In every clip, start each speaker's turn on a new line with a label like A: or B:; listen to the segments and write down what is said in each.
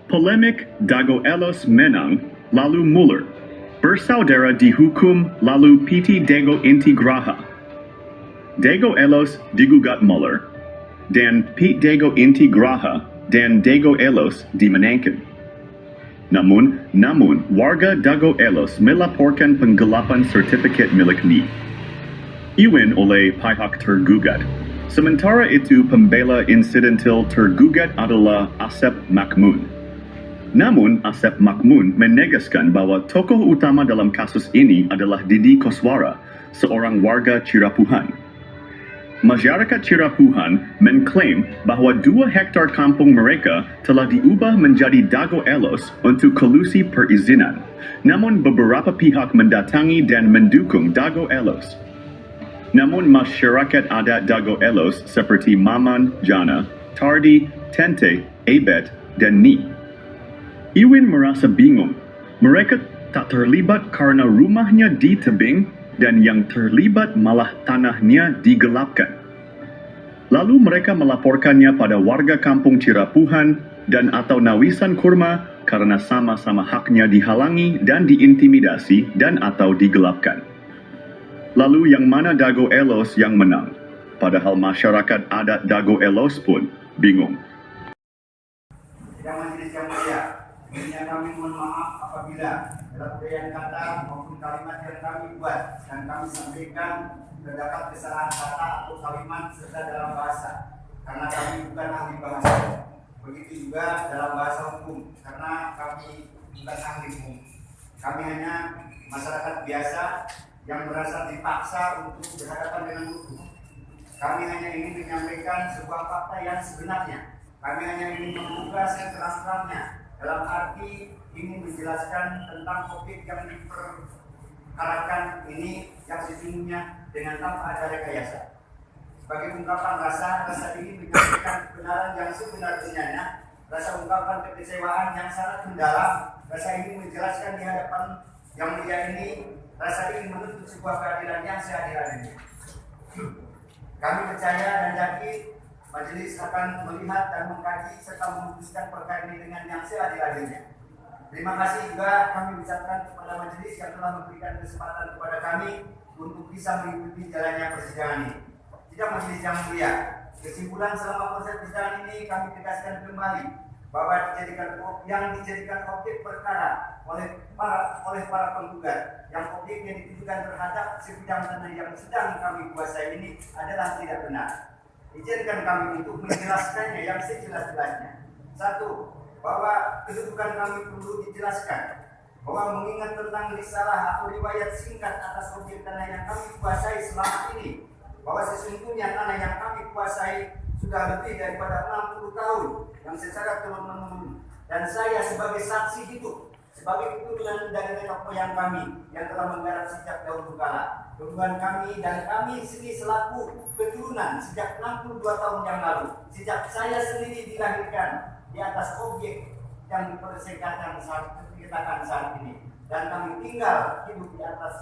A: Polemik Dago Elos menang, lalu Muller. Bersaudara dihukum, lalu PT Dago Inti Graha. Dago Elos digugat Muller, dan Pete Dago Inti Graha dan Dago Elos dimenangkan. Namun, warga Dago Elos melaporkan penggelapan sertifikat milik Ni. Iwan oleh pihak tergugat. Sementara itu, pembela insidental tergugat adalah Asep Makmun. Namun, Asep Makmun menegaskan bahwa tokoh utama dalam kasus ini adalah Didi Koswara, seorang warga Cirapuhan. Masyarakat Cirapuhan mengklaim bahwa 2 hektar kampung mereka telah diubah menjadi Dago Elos untuk kolusi perizinan. Namun beberapa pihak mendatangi dan mendukung Dago Elos. Namun masyarakat adat Dago Elos seperti Maman, Jana, Tardi, Tente, Ebet, dan Ni. Iwan merasa bingung. Mereka tak terlibat karena rumahnya ditebing dan yang terlibat malah tanahnya digelapkan. Lalu mereka melaporkannya pada warga kampung Cirapuhan dan atau Nawisan Kurma karena sama-sama haknya dihalangi dan diintimidasi dan atau digelapkan. Lalu yang mana Dago Elos yang menang? Padahal masyarakat adat Dago Elos pun bingung.
B: Sidang majelis yang mulia, sebelumnya kami mohon maaf apabila dalam uraian kata maupun kalimat yang kami buat dan kami sampaikan terdapat kesalahan kata atau kalimat serta dalam bahasa, karena kami bukan ahli bahasa. Begitu juga dalam bahasa hukum, karena kami bukan ahli hukum. Kami hanya masyarakat biasa yang merasa dipaksa untuk berhadapan dengan hukum. Kami hanya ingin menyampaikan sebuah fakta yang sebenarnya. Kami hanya ingin membuka seterang-terangnya, dalam arti ingin menjelaskan tentang topik yang diperkarakan ini yang sesungguhnya dengan tanpa ada rekayasa. Sebagai ungkapan rasa ini menyampaikan kebenaran yang sebenar-benarnya, rasa ungkapan kekecewaan yang sangat mendalam, rasa ini menjelaskan di hadapan yang mulia ini, rasa ingin menuntut sebuah keadilan yang seadil-adilnya. Kami percaya dan yakin majelis akan melihat dan mengkaji serta memutuskan perkara ini dengan yang seadil-adilnya. Terima kasih juga kami ucapkan kepada majelis yang telah memberikan kesempatan kepada kami untuk bisa mengikuti jalannya persidangan ini. Sidang majelis yang mulia, kesimpulan selama proses persidangan ini kami tegaskan kembali bahwa yang dijadikan objek perkara oleh para penggugat, yang objeknya ditujukan terhadap sebidang tanah yang sedang kami kuasai ini adalah tidak benar. Izinkan kami untuk menjelaskannya yang sejelas-jelasnya. 1. Bahwa kedudukan kami perlu dijelaskan, bahwa mengingat tentang risalah atau riwayat singkat atas objek tanah yang kami kuasai selama ini, bahwa sesungguhnya tanah yang kami kuasai sudah lebih daripada 60 tahun yang secara turun-menurun, dan saya sebagai saksi hidup, sebagai keturunan dari nenek moyang kami yang telah menggarap sejak dahulu kala. Hubungan kami dan kami sendiri selaku keturunan sejak 62 tahun yang lalu, sejak saya sendiri dilahirkan di atas objek yang dipersengketakan saat ini, dan kami tinggal hidup di atas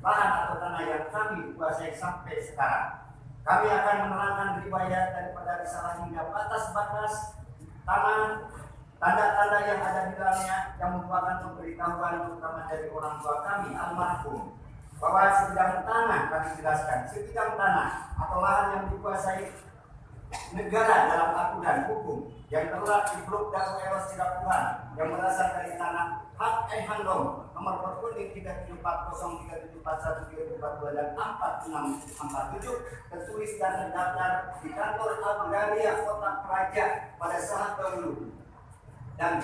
B: lahan atau tanah yang kami kuasai sampai sekarang. Kami akan menerangkan riwayat daripada risalah hingga batas-batas tanah, tanda-tanda yang ada di dalamnya yang merupakan pemberitahuan terutama dari orang tua kami almarhum, bahwa sebidang tanah kami jelaskan, sebidang tanah atau lahan yang dikuasai negara dalam aturan hukum yang terletak di Blok Dago Elos Cirapuhan yang berasal dari tanah hak Handong nomor perkuning 3740, 3741, 3742 dan 4647 tertulis dan terdaftar di kantor Agraria Kota Praja pada saat dahulu dan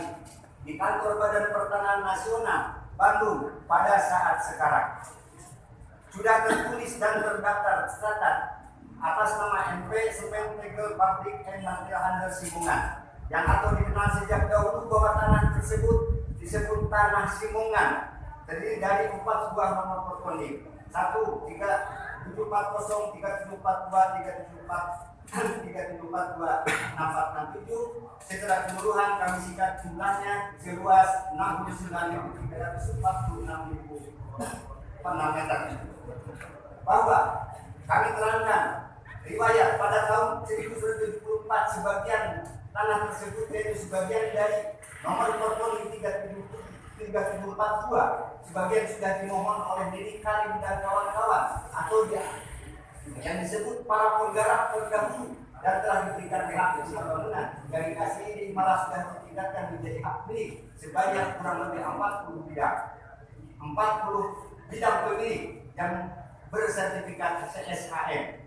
B: di kantor Badan Pertanahan Nasional Bandung pada saat sekarang. Sudah tertulis dan terdaftar tercatat atas nama MP Semen Tegel Pabrik and Material Handel Simungan, yang atau dikenal sejak dahulu bahwa tanah tersebut disebut tanah Simungan, terdiri dari 4 buah nomor perkonik: 1, 3740, 3742, 3742, 6467. Secara keseluruhan kami singkat jumlahnya seluas 69.346.6 meter. Bahwa kami terangkan riwayat pada tahun 1974 sebagian tanah tersebut yaitu sebagian dari nomor formulir 3742 sebagian sudah dimohon oleh Nini Karim dan kawan-kawan atau yang disebut para penggarap terdahulu dan telah diberikan hak bangunan yang dikasih ini malah sudah ditingkatkan menjadi hak milik sebanyak kurang lebih 40 bidang 40 bidang pemilik yang bersertifikat CSHM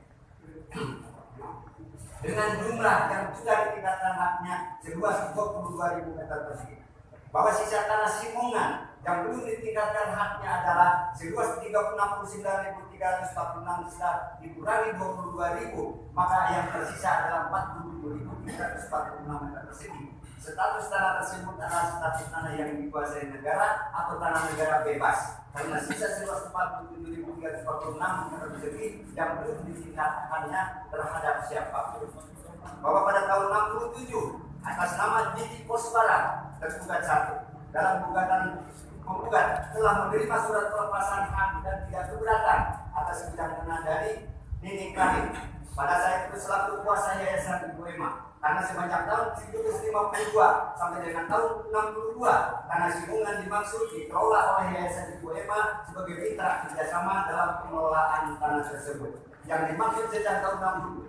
B: dengan jumlah yang sudah ditingkatkan haknya seluas 22.000 meter persegi. Bahwa sisa tanah Simongan yang belum ditingkatkan haknya adalah seluas 39.346 setelah dikurangi 22.000, maka yang tersisa adalah 47.346 meter persegi. Status tanah tersebut adalah status tanah yang dikuasai negara atau tanah negara bebas karena sisa seluas 47.346 meter persegi yang belum ditingkatkannya terhadap siapapun. Bahwa pada tahun 67 atas nama Didi Koswara tergugat satu dalam gugatan penggugat telah menerima surat pelepasan hak dan tidak keberatan atas bidang tanah dari Nini Karim pada saat itu selaku kuasa Yayasan Ibu Ema karena sepanjang tahun 1952 sampai dengan tahun 62 tanah Simongan dimaksud dikelola oleh Yayasan Ibu Ema sebagai mitra kerjasama dalam pengelolaan tanah tersebut. Yang dimaksud sejak tahun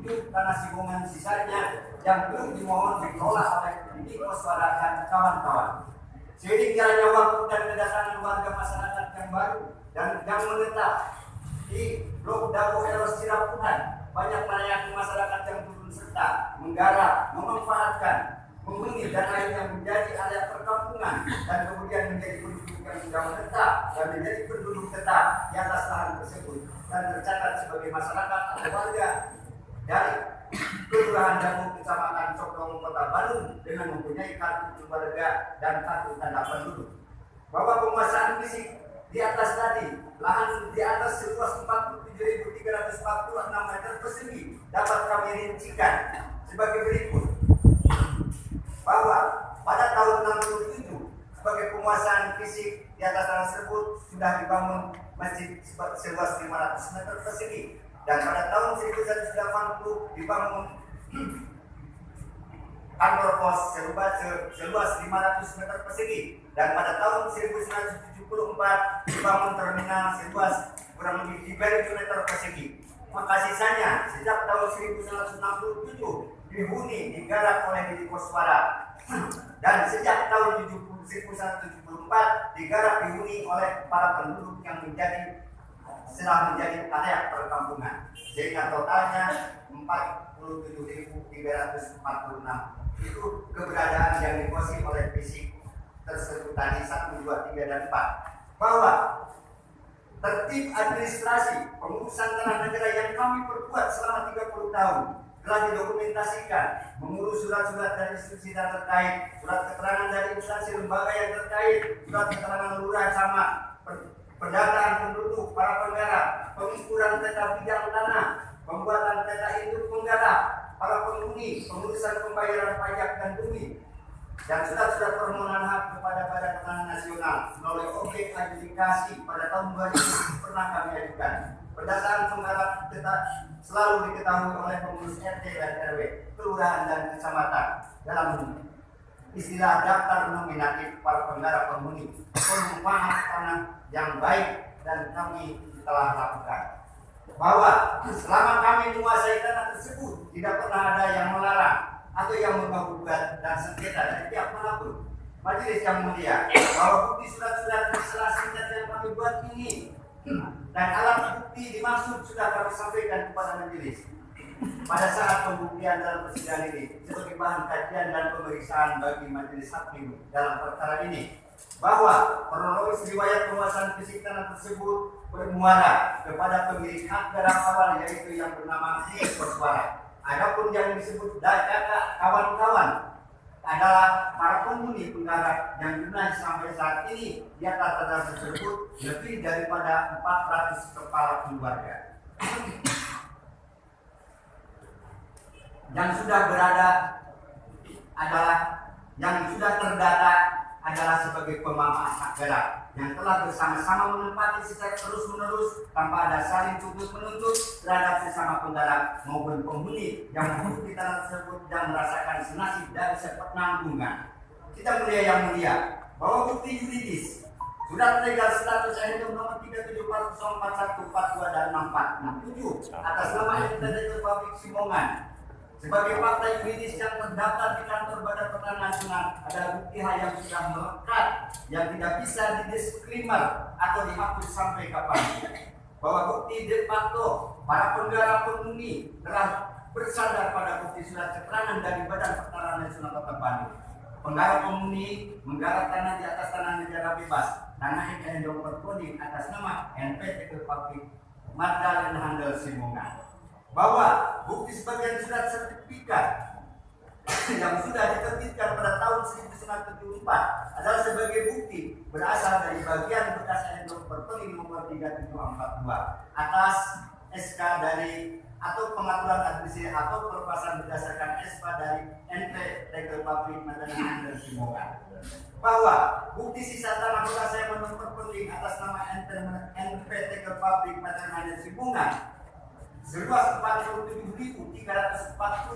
B: 67 tanah Simongan sisanya yang belum dimohon dikelola oleh Didi Koswara dan kawan-kawan. Seiring jalannya waktu dan kedatangan warga masyarakat yang baru dan yang menetap di Blok Dago Eros Cirapuhan, banyak melayani masyarakat yang turun serta menggarap, memanfaatkan, menghuni dan akhirnya menjadi area perkampungan dan kemudian menjadi penduduk yang sudah menetap dan menjadi penduduk tetap di atas lahan tersebut dan tercatat sebagai masyarakat atau warga dari Kelurahan Dago Kecamatan Cokdong Kota Bandung dengan mempunyai kartu keluarga dan kartu tanda penduduk. Bahwa penguasaan fisik di atas tadi lahan di atas seluas 47.346 meter persegi dapat kami rincikan sebagai berikut. Bahwa pada tahun 67 sebagai penguasaan fisik di atas tanah tersebut sudah dibangun masjid seluas 500 meter persegi dan pada tahun 1980 dibangun kantor pos seluas 500 meter persegi dan pada tahun 1974 dibangun terminal seluas kurang lebih 3.000 meter persegi. Maka sisanya sejak tahun 1967 dihuni digarap oleh Didi Koswara dan sejak tahun 1974 digarap dihuni oleh para penduduk yang setelah menjadi area perkampungan sehingga totalnya 47.346 itu keberadaan yang dikuasai oleh fisik tersebut tadi 1, 2, 3, dan 4. Bahwa tertib administrasi pengurusan tanah negara yang kami perbuat selama 30 tahun telah didokumentasikan mengurus surat-surat dari institusi terkait, surat keterangan dari instansi lembaga yang terkait, surat keterangan lurah camat, pendataan penduduk, para penggarap, pengukuran peta bidang tanah, pembuatan peta induk penggarap, para penghuni, pengurusan pembayaran pajak dan bumi, dan surat-surat permohonan hak kepada Badan Pangan Nasional melalui objek adjudikasi pada tahun 2000 pernah kami ajukan. Berdasarkan penggarap selalu diketahui oleh pengurus RT dan RW, kelurahan dan kecamatan dalam istilah daftar nominatif para penggarap penghuni perumahan tanah yang baik dan kami telah lakukan. Bahwa selama kami menguasai tanah tersebut tidak pernah ada yang melarang atau yang menggugat dan sengketa dari pihak manapun. Majelis yang mulia, bahwa bukti surat-surat berserah singkat yang kami buat ini dan alat bukti dimaksud sudah kami sampaikan kepada majelis pada saat pembuktian dalam persidangan ini sebagai bahan kajian dan pemeriksaan bagi majelis hakim dalam perkara ini. Bahwa kronologis riwayat penguasaan fisik tanah tersebut bermuara kepada pemilik hak garap awal yaitu yang bernama Didi Koswara. Adapun yang disebut kakak kawan-kawan adalah para penghuni penggarap yang jumlahnya sampai saat ini di atas tanah tersebut lebih daripada 400 kepala keluarga yang sudah berada adalah yang sudah terdata adalah sebagai pemaaf hak gerak yang telah bersama-sama menempati secara terus-menerus tanpa ada saling tuntut-menuntut terhadap sesama penggarap maupun penghuni yang hidup di tanah tersebut dan merasakan senasib dari sepenanggungan. Kita mulia yang mulia, bahwa bukti yuridis surat legal status NU nomor 37404142 dan 6467 atas nama Entitas Publik Simongan sebagai fakta yuridis yang terdaftar di kantor Badan Pertanahan Nasional adalah bukti hal yang sudah melekat yang tidak bisa didiskrimer atau dihapus sampai kapan. Bahwa bukti de facto para penggarap penghuni telah bersandar pada bukti surat keterangan dari Badan Pertanahan Nasional Kota Bandung. Penggarap penghuni menggarap tanah di atas tanah negara bebas, tanah yang berproding atas nama NPT Publik Magdalena Handel Simongan. Bahwa bukti sebagian surat sertifikat yang sudah diterbitkan pada tahun 1974 adalah sebagai bukti berasal dari bagian bekas berproding nomor 3742 atas SK dari atau pengaturan administrasi atau pelepasan berdasarkan SK dari NPT Publik Magdalena Handel Simongan. Bahwa bukti sisa tanah bekas saya menurut penting atas nama NPT Publik Magdalena Handel Simongan seluas 47.346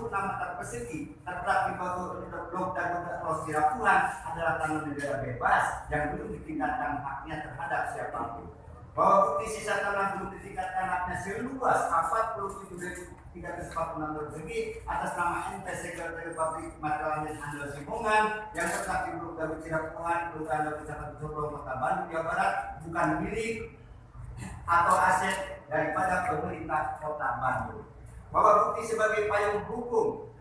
B: meter persegi terdapat di bawah blok dan Los Sirapuhan adalah tanah negara bebas yang belum ditingkatkan haknya terhadap siapapun. Bahwa bukti sisa tanah belum ditingkatkan haknya seluas 47.346 persegi atas nama NPT Publik Magdalena Handel Simongan yang terdapat di blok dan Sirapuhan, Kelurahan Kecamatan Jombang, Kota Bandung, Jawa Barat bukan milik atau aset daripada pemerintah Kota Bandung. Bahwa bukti sebagai payung hukum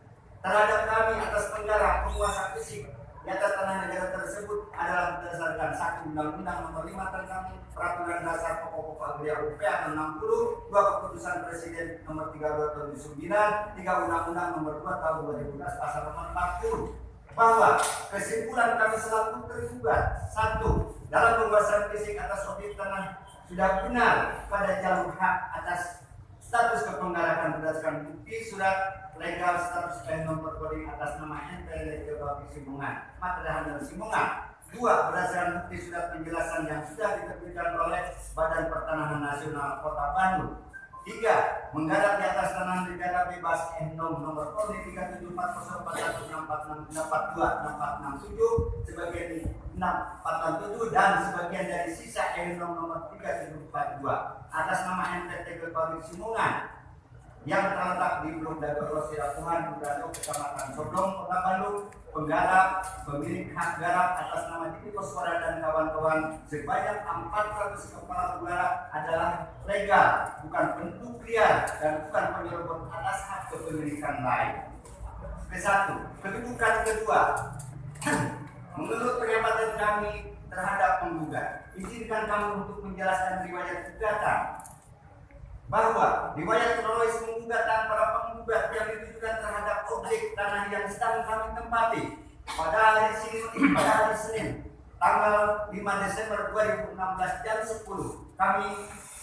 B: terhadap kami atas penggarap penguasa fisik di atas tanah negara tersebut adalah berdasarkan 1 Undang-Undang Nomor 5 tentang Peraturan Dasar Pokok-Pokok Agraria UPA 60, 2 Keputusan Presiden Nomor 32 Tahun 2009, 3 Undang-Undang Nomor 2 Tahun 2011 Pasal Nomor 40. Bahwa kesimpulan kami selaku tergugat 1. Dalam pembahasan fisik atas objek tanah sudah benar pada jalur hak atas status kepenggarakan berdasarkan bukti surat legal status nomor kode atas nama NPT Publik Simongan Magdalena Handel Simongan. 2. Berdasarkan bukti surat penjelasan yang sudah diterbitkan oleh Badan Pertanahan Nasional Kota Bandung. 3. Menggarap di atas tanah negara bebas NOM nomor kode 37404146426467 sebagai 647 dan sebagian dari sisa NOM nomor 3742 atas nama NPT Publik Simongan yang terletak di Blok Dago Los Sirapuhan, Kecamatan Jombang, Kota Bandung. Penggarap pemilik hak garap atas nama Didi Koswara dan kawan-kawan sebanyak 400 kepala penggarap adalah legal, bukan bentuk liar dan bukan penyerobot atas hak kepemilikan lain. Ke-1. Kedudukan kedua. Menurut pengamatan kami terhadap penggugat, izinkan kami untuk menjelaskan riwayat gugatan. Bahwa riwayat kronologis penggugatan para penggugat yang ditujukan terhadap objek tanah yang sedang kami tempati pada hari Senin tanggal 5 Desember 2016 jam 10 kami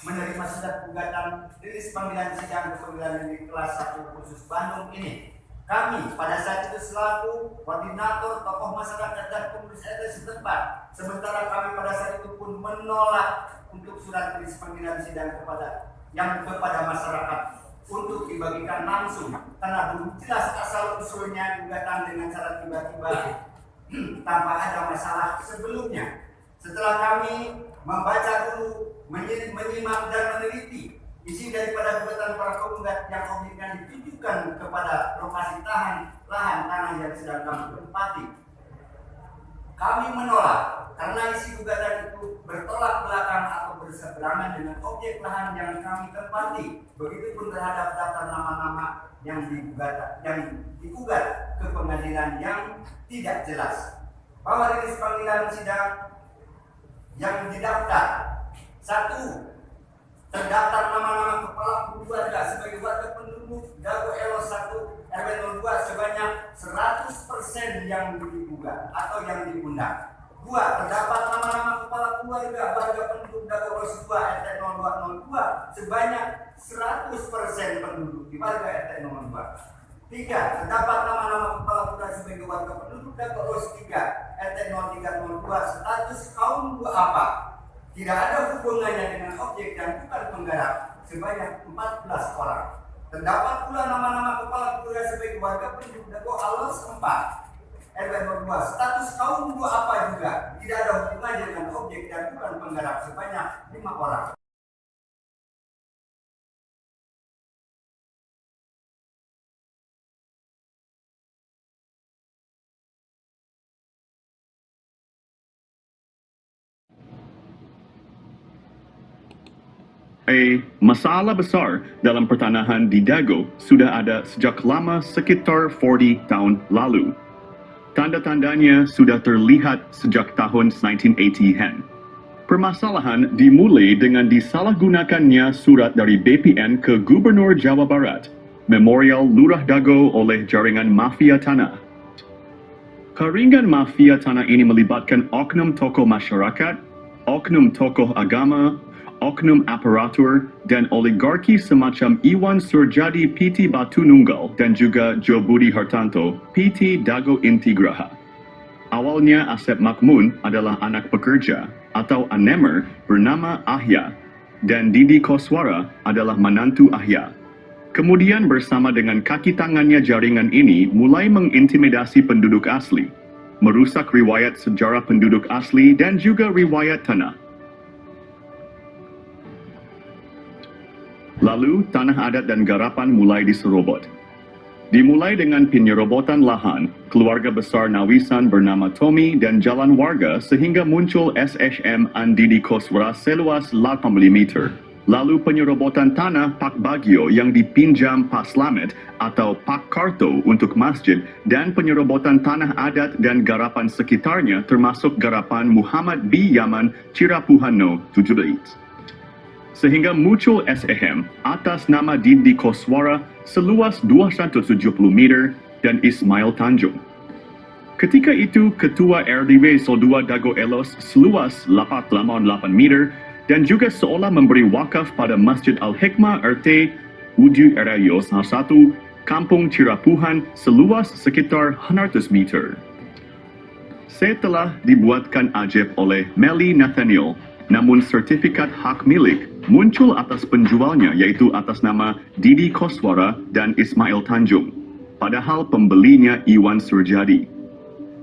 B: menerima surat gugatan rilis panggilan sidang pengadilan negeri kelas 1 khusus Bandung ini. Kami pada saat itu selaku koordinator tokoh masyarakat dan pengurus RT setempat, sementara kami pada saat itu pun menolak untuk surat rilis panggilan sidang kepada masyarakat untuk dibagikan langsung karena belum jelas asal usulnya gugatan dengan cara tiba-tiba tanpa ada masalah sebelumnya. Setelah kami membaca dulu, menyimak dan meneliti isi daripada gugatan para penggugat yang objeknya ditujukan kepada lokasi lahan tanah yang sedang kami tempati, kami menolak karena isi gugatan itu bertolak belakang atau berseberangan dengan objek lahan yang kami tempati. Begitupun terhadap daftar nama-nama yang digugat ke pengadilan yang tidak jelas. Bahwa rilis panggilan sidang yang didaftar 1. Terdaftar nama-nama kepala keluarga sebagai warga penduduk Dago Elos 1 RW 02 sebanyak 100% yang digugat atau yang diundang. 2. Terdapat nama-nama kepala keluarga warga penduduk Dago Elos 2 RT 0202 sebanyak 100% penduduk di warga RT 02. 3. Terdapat nama-nama kepala keluarga sebagai warga penduduk Dago Elos 3 RT 0302 status kaum duafa. Tidak ada hubungannya dengan objek dan bukan penggarap sebanyak 14 orang. Terdapat pula nama-nama kepala keluarga sebagai warga penduduk Dago Elos 4 RW 02 status kaum duafa juga. Tidak ada hubungannya dengan objek dan bukan penggarap sebanyak 5 orang.
A: Masalah besar dalam pertanahan di Dago sudah ada sejak lama sekitar 40 tahun lalu. Tanda-tandanya sudah terlihat sejak tahun 1980-an. Permasalahan dimulai dengan disalahgunakannya surat dari BPN ke Gubernur Jawa Barat, Memorial Lurah Dago oleh jaringan mafia tanah. Jaringan mafia tanah ini melibatkan oknum tokoh masyarakat, oknum tokoh agama, oknum aparatur, dan oligarki semacam Iwan Surjadi PT Batu Nunggal dan juga Jo Budi Hartanto PT Dago Inti Graha. Awalnya Asep Makmun adalah anak pekerja atau anemer bernama Ahya dan Didi Koswara adalah menantu Ahya. Kemudian bersama dengan kaki tangannya jaringan ini mulai mengintimidasi penduduk asli, merusak riwayat sejarah penduduk asli dan juga riwayat tanah. Lalu, tanah adat dan garapan mulai diserobot. Dimulai dengan penyerobotan lahan, keluarga besar Nawisan bernama Tommy dan jalan warga sehingga muncul SHM Andidi Koswara seluas 80 meter. Lalu penyerobotan tanah Pak Bagio yang dipinjam Pak Slamet atau Pak Karto untuk masjid dan penyerobotan tanah adat dan garapan sekitarnya termasuk garapan Muhammad B. Yaman Cirapuhano 17. Sehingga muncul SHM atas nama Didi Koswara seluas 270 meter dan Ismail Tanjung. Ketika itu, Ketua RDW 02 Dago Elos seluas 88 meter dan juga seolah memberi wakaf pada Masjid Al-Hikmah RT Uju Erayos 1, Kampung Cirapuhan seluas sekitar 100 meter. Setelah dibuatkan ajab oleh Meli Nathaniel, namun sertifikat hak milik muncul atas penjualnya yaitu atas nama Didi Koswara dan Ismail Tanjung, padahal pembelinya Iwan Surjadi.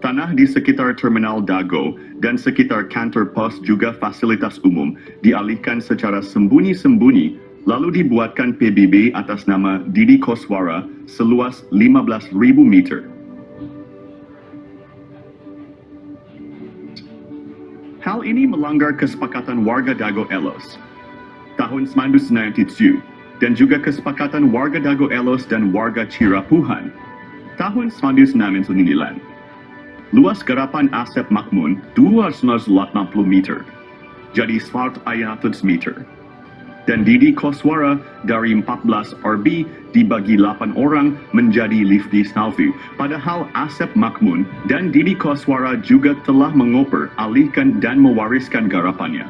A: Tanah di sekitar Terminal Dago dan sekitar kantor pos juga fasilitas umum dialihkan secara sembunyi-sembunyi lalu dibuatkan PBB atas nama Didi Koswara seluas 15.000 meter. Hal ini melanggar kesepakatan warga Dago Elos tahun 1997 dan juga kesepakatan warga Dago Elos dan warga Cirapuhan tahun 1999. Luas garapan Asep Makmun 280 meter, jadi 100 meter. Dan Didi Koswara dari 14 RB dibagi 8 orang menjadi Lifti Salvi. Padahal Asep Makmun dan Didi Koswara juga telah mengoper, alihkan dan mewariskan garapannya.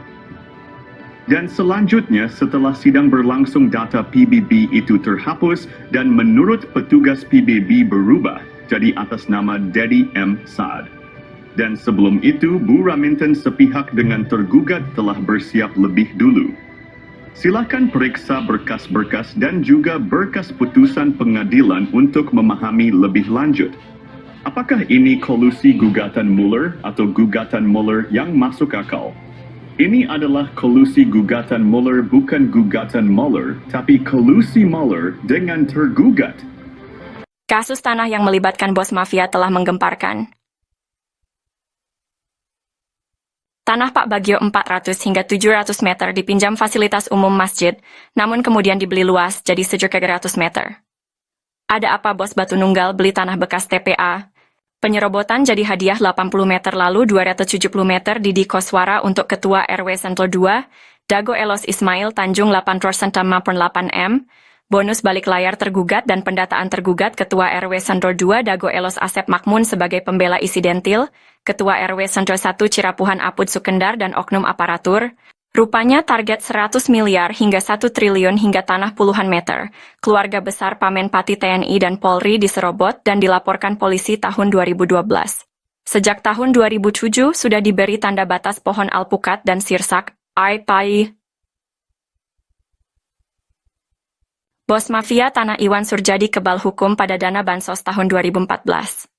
A: Dan selanjutnya setelah sidang berlangsung data PBB itu terhapus dan menurut petugas PBB berubah jadi atas nama Dedi M. Saad. Dan sebelum itu Bu Raminten sepihak dengan tergugat telah bersiap lebih dulu. Silakan periksa berkas-berkas dan juga berkas putusan pengadilan untuk memahami lebih lanjut. Apakah ini kolusi gugatan Mueller atau gugatan Mueller yang masuk akal? Ini adalah kolusi gugatan Mueller bukan gugatan Mueller, tapi kolusi Mueller dengan tergugat.
C: Kasus tanah yang melibatkan bos mafia telah menggemparkan. Tanah Pak Bagio 400 hingga 700 meter dipinjam fasilitas umum masjid, namun kemudian dibeli luas jadi sejuta 100 meter. Ada apa bos Batu Nunggal beli tanah bekas TPA? Penyerobotan jadi hadiah 80 meter lalu 270 meter Didi Koswara untuk Ketua RW Sentul 2, Dago Elos Ismail Tanjung 8% 8M, bonus balik layar tergugat dan pendataan tergugat Ketua RW Sentul 2 Dago Elos Asep Makmun sebagai pembela isidentil, Ketua RW Sentul 1 Cirapuhan Apud Sukendar dan oknum aparatur, Rupanya target 100 miliar hingga 1 triliun hingga tanah puluhan meter. Keluarga besar Pamenpati TNI dan Polri diserobot dan dilaporkan polisi tahun 2012. Sejak tahun 2007 sudah diberi tanda batas pohon alpukat dan sirsak, IPAI. Bos mafia tanah Iwan Surjadi kebal hukum pada dana bansos tahun 2014.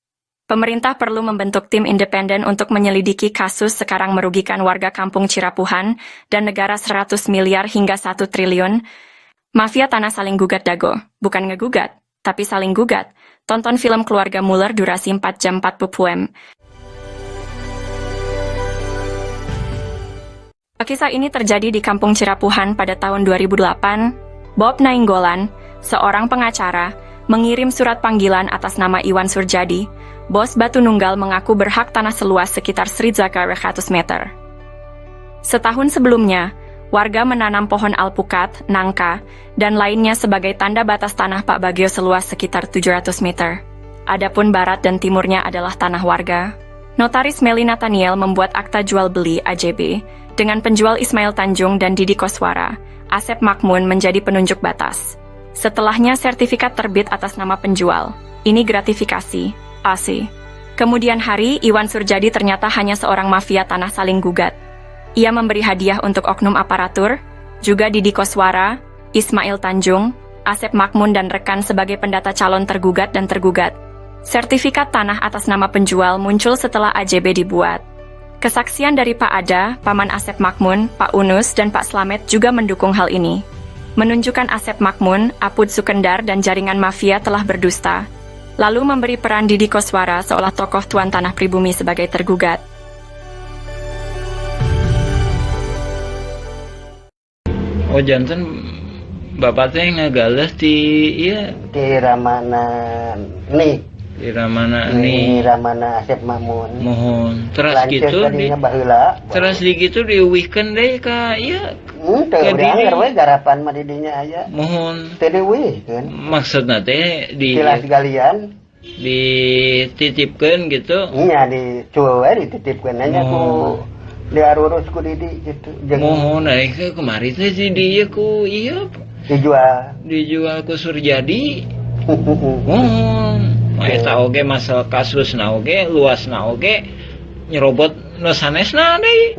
C: Pemerintah perlu membentuk tim independen untuk menyelidiki kasus sekarang merugikan warga kampung Cirapuhan dan negara 100 miliar hingga 1 triliun. Mafia tanah saling gugat Dago, bukan ngegugat, tapi saling gugat. Tonton film Keluarga Muller durasi 4 jam 40 menit. Kisah ini terjadi di kampung Cirapuhan pada tahun 2008. Bob Nainggolan, seorang pengacara, mengirim surat panggilan atas nama Iwan Surjadi. Bos Batu Nunggal mengaku berhak tanah seluas sekitar 100 meter. Setahun sebelumnya, warga menanam pohon alpukat, nangka, dan lainnya sebagai tanda batas tanah Pak Bagio seluas sekitar 700 meter. Adapun barat dan timurnya adalah tanah warga. Notaris Meli Nathaniel membuat akta jual beli AJB dengan penjual Ismail Tanjung dan Didi Koswara. Asep Makmun menjadi penunjuk batas. Setelahnya sertifikat terbit atas nama penjual. Ini gratifikasi. AC. Kemudian hari, Iwan Surjadi ternyata hanya seorang mafia tanah saling gugat. Ia memberi hadiah untuk oknum aparatur, juga Didi Koswara, Ismail Tanjung, Asep Makmun dan rekan sebagai pendata calon tergugat dan tergugat. Sertifikat tanah atas nama penjual muncul setelah AJB dibuat. Kesaksian dari Pak Ada, Paman Asep Makmun, Pak Unus, dan Pak Slamet juga mendukung hal ini. Menunjukkan Asep Makmun, Apud Sukendar, dan jaringan mafia telah berdusta. Lalu memberi peran Didi Koswara seolah tokoh tuan tanah pribumi sebagai tergugat.
D: Oh janten bapak teh ngagales di iya
E: di Ramana nih
D: di Ramana nih
E: Ramana Asep Makmun
D: mohon terus
E: lanceuk
D: gitu
E: tadinya baheula
D: terus di gitu diuwihkeun deui ka ieu
E: teu urang we garapan mah di dinya aya
D: mohon
E: teu diuwihkeun
D: maksudna teh di
E: tilas galian
D: dititipkeun gitu
E: nya di cueu we dititipkeun nya ku diarurus ku Didi gitu
D: mohon aing kemari teh di dieu ku ieu
E: dijual
D: ku Surjadi mohon eta oge masalah kasusna oge luasna oge nyerobot nu sanesna deui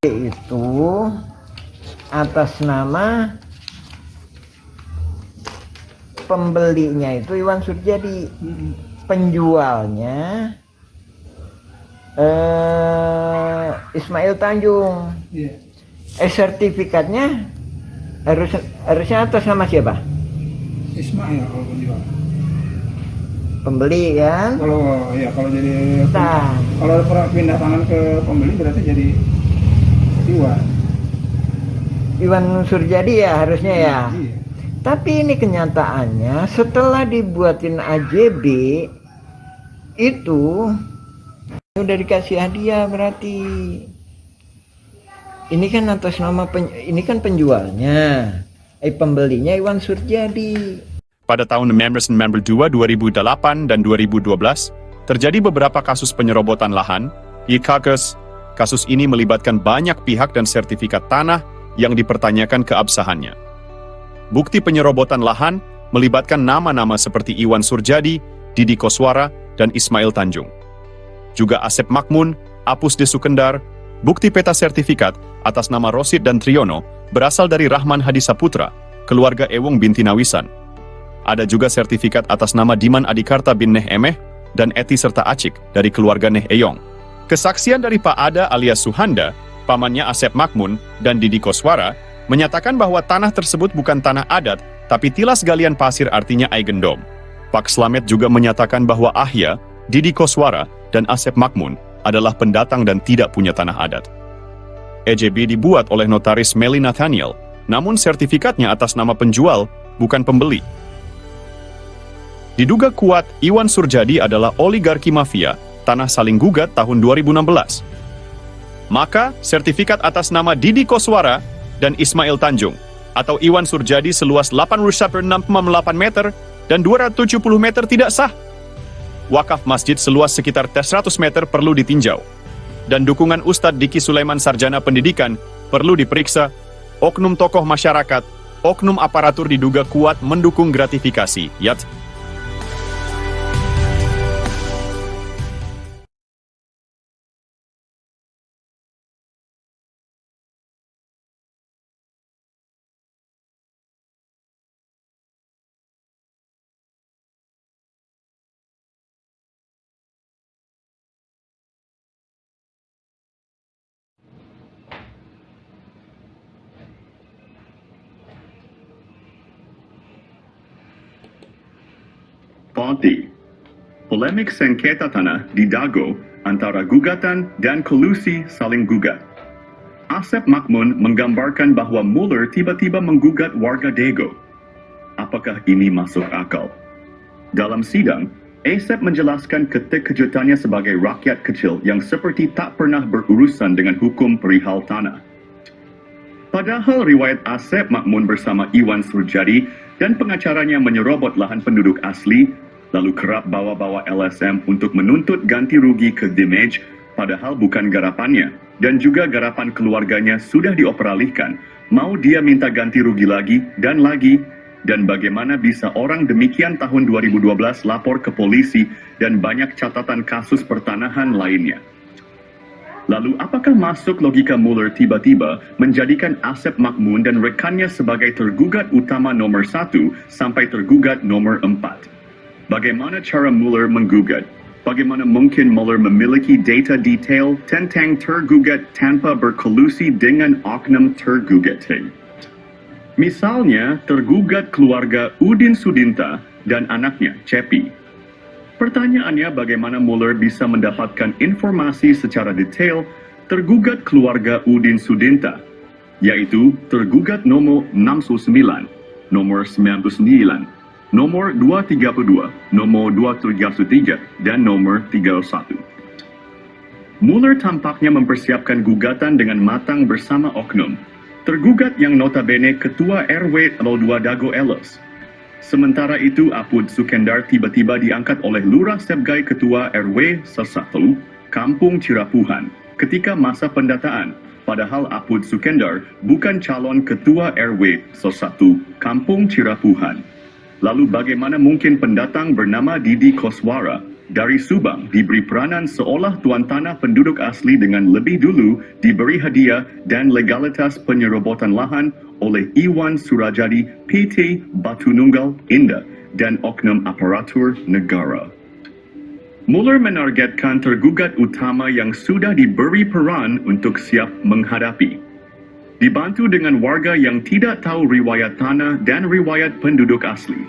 F: itu atas nama pembelinya itu Iwan Surjadi, penjualnya Ismail Tanjung. Sertifikatnya harusnya atas nama siapa?
G: Ismail kalau penjual.
F: Pembeli kan?
G: Kalau jadi kalau pindah tangan ke pembeli berarti jadi Iwan
F: Surjadi ya harusnya ya.
G: Iya.
F: Tapi ini kenyataannya setelah dibuatin AJB itu udah dikasih hadiah berarti. Ini kan atas nama ini kan penjualnya, pembelinya Iwan Surjadi.
A: Pada tahun 1992, 2008, dan 2012, terjadi beberapa kasus penyerobotan lahan. Kasus ini melibatkan banyak pihak dan sertifikat tanah yang dipertanyakan keabsahannya. Bukti penyerobotan lahan melibatkan nama-nama seperti Iwan Surjadi, Didi Koswara, dan Ismail Tanjung. Juga Asep Makmun, Apus de Sukendar. Bukti peta sertifikat atas nama Rosid dan Triono berasal dari Rahman Hadi Saputra, keluarga Ewong binti Nawisan. Ada juga sertifikat atas nama Diman Adikarta bin Neh Emeh dan Eti serta Acik dari keluarga Neh Eyong. Kesaksian dari Pak Ada alias Suhanda, pamannya Asep Makmun, dan Didi Koswara, menyatakan bahwa tanah tersebut bukan tanah adat, tapi tilas galian pasir artinya Aigendom. Pak Slamet juga menyatakan bahwa Ahya, Didi Koswara, dan Asep Makmun adalah pendatang dan tidak punya tanah adat. EJB dibuat oleh notaris Meli Nathaniel, namun sertifikatnya atas nama penjual, bukan pembeli. Diduga kuat, Iwan Surjadi adalah oligarki mafia, tanah saling gugat tahun 2016. Maka, sertifikat atas nama Didi Koswara dan Ismail Tanjung, atau Iwan Surjadi seluas 8,6,8 meter dan 270 meter tidak sah. Wakaf masjid seluas sekitar 100 meter perlu ditinjau. Dan dukungan Ustadz Diki Sulaiman Sarjana Pendidikan
H: perlu diperiksa. Oknum tokoh masyarakat, oknum aparatur diduga kuat mendukung gratifikasi. Yat.
A: Ponti. Polemik sengketa tanah di Dago antara gugatan dan kolusi saling gugat. Asep Makmun menggambarkan bahwa Muller tiba-tiba menggugat warga Dago. Apakah ini masuk akal? Dalam sidang, Asep menjelaskan keterkejutannya sebagai rakyat kecil yang seperti tak pernah berurusan dengan hukum perihal tanah. Padahal riwayat Asep Makmun bersama Iwan Surjadi dan pengacaranya menyerobot lahan penduduk asli, lalu kerap bawa-bawa LSM untuk menuntut ganti rugi ke damage, padahal bukan garapannya, dan juga garapan keluarganya sudah dioperalihkan. Mau dia minta ganti rugi lagi, dan bagaimana bisa orang demikian tahun 2012 lapor ke polisi dan banyak catatan kasus pertanahan lainnya. Lalu apakah masuk logika Muller tiba-tiba menjadikan Asep Makmun dan rekannya sebagai tergugat utama nomor 1 sampai tergugat nomor 4? Bagaimana cara Muller menggugat? Bagaimana mungkin Muller memiliki data detail tentang tergugat tanpa berkolusi dengan oknum tergugat? Misalnya, tergugat keluarga Udin Sudinta dan anaknya, Cepi. Pertanyaannya, bagaimana Muller bisa mendapatkan informasi secara detail tergugat keluarga Udin Sudinta, yaitu tergugat nomor 69, nomor 99, nomor 232, nomor 233, dan nomor 31. Muller tampaknya mempersiapkan gugatan dengan matang bersama oknum. Tergugat yang notabene Ketua RW 02 Dago Elos. Sementara itu, Apud Sukendar tiba-tiba diangkat oleh Lurah Sebgai Ketua RW 1, Kampung Cirapuhan, ketika masa pendataan. Padahal Apud Sukendar bukan calon Ketua RW 1, Kampung Cirapuhan. Lalu bagaimana mungkin pendatang bernama Didi Koswara dari Subang diberi peranan seolah tuan tanah penduduk asli dengan lebih dulu diberi hadiah dan legalitas penyerobotan lahan oleh Iwan Surajadi PT Batu Nunggal Indah dan oknum aparatur negara. Muller menargetkan tergugat utama yang sudah diberi peran untuk siap menghadapi. Dibantu dengan warga yang tidak tahu riwayat tanah dan riwayat penduduk asli.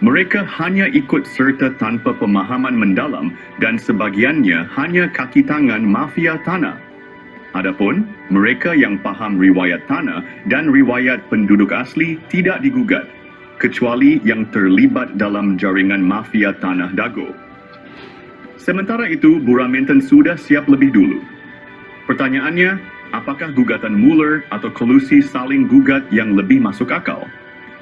A: Mereka hanya ikut serta tanpa pemahaman mendalam dan sebagiannya hanya kaki tangan mafia tanah. Adapun mereka yang paham riwayat tanah dan riwayat penduduk asli tidak digugat, kecuali yang terlibat dalam jaringan mafia tanah Dago. Sementara itu, Buraminten sudah siap lebih dulu. Pertanyaannya, apakah gugatan Muller atau kolusi saling gugat yang lebih masuk akal?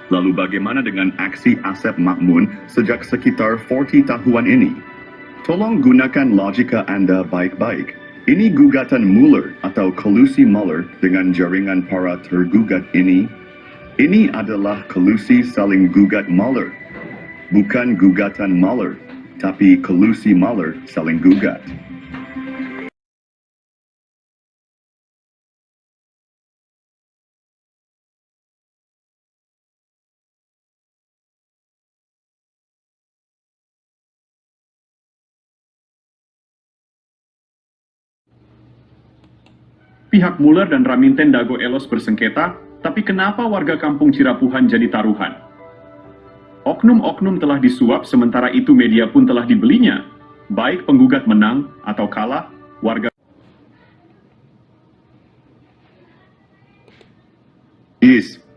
A: Lalu bagaimana dengan aksi Asep Makmun sejak sekitar 40 tahun ini? Tolong gunakan logika Anda baik-baik. Ini gugatan Muller atau kolusi Muller dengan jaringan para tergugat ini. Ini adalah kolusi saling gugat Muller. Bukan gugatan Muller, tapi kolusi Muller saling gugat.
H: Pihak Muller dan Raminten Dago Elos bersengketa, tapi kenapa warga kampung Cirapuhan jadi taruhan? Oknum-oknum telah disuap, sementara itu media pun telah dibelinya. Baik penggugat menang atau kalah, warga...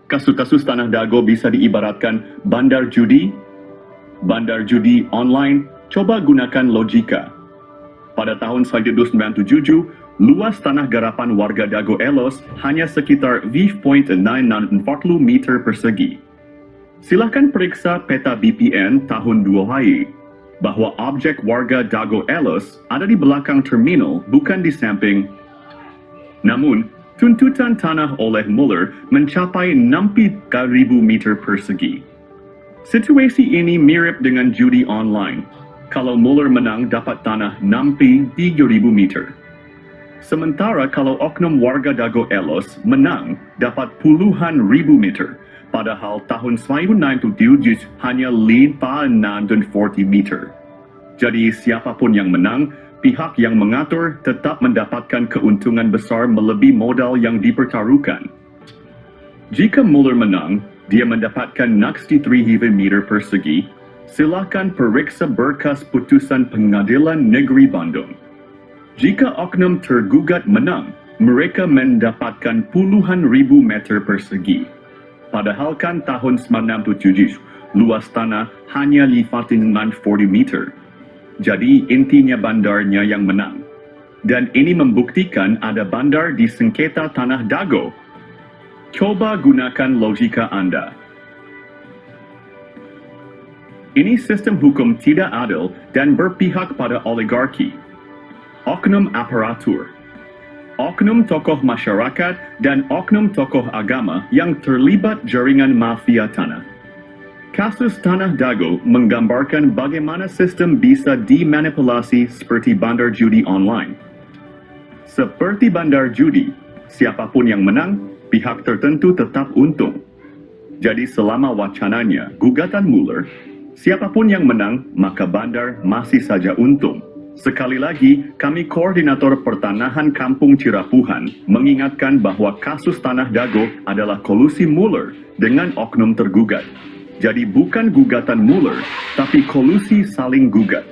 A: Kasus-kasus tanah Dago bisa diibaratkan bandar judi. Bandar judi online, coba gunakan logika. Pada tahun 1997, luas tanah garapan warga Dago Elos hanya sekitar 5.940 meter persegi. Silahkan periksa peta BPN tahun 2000 bahwa objek warga Dago Elos ada di belakang terminal, bukan di samping. Namun, Tuntutan tanah oleh Muller mencapai 60.000 meter persegi. Situasi ini mirip dengan judi online. Kalau Muller menang dapat tanah 63.000 meter. Sementara kalau oknum warga Dago Elos menang dapat puluhan ribu meter. Padahal tahun 1997 hanya 540 meter. Jadi siapapun yang menang, pihak yang mengatur tetap mendapatkan keuntungan besar melebihi modal yang dipertaruhkan. Jika Muller menang, dia mendapatkan 63.000 meter persegi. Silakan periksa berkas putusan Pengadilan Negeri Bandung. Jika oknum tergugat menang, mereka mendapatkan puluhan ribu meter persegi. Padahal kan tahun 1997, luas tanah hanya 540 meter. Jadi intinya bandarnya yang menang. Dan ini membuktikan ada bandar di sengketa tanah Dago. Coba gunakan logika Anda. Ini sistem hukum tidak adil dan berpihak pada oligarki, oknum aparatur, oknum tokoh masyarakat, dan oknum tokoh agama yang terlibat jaringan mafia tanah. Kasus Tanah Dago menggambarkan bagaimana sistem bisa dimanipulasi seperti bandar judi online. Seperti bandar judi, siapapun yang menang, pihak tertentu tetap untung. Jadi selama wacananya gugatan Muller, siapapun yang menang, maka bandar masih saja untung. Sekali lagi, kami Koordinator Pertanahan Kampung Cirapuhan mengingatkan bahwa kasus Tanah Dago adalah kolusi Muller dengan oknum tergugat. Jadi bukan gugatan Muller, tapi kolusi saling gugat.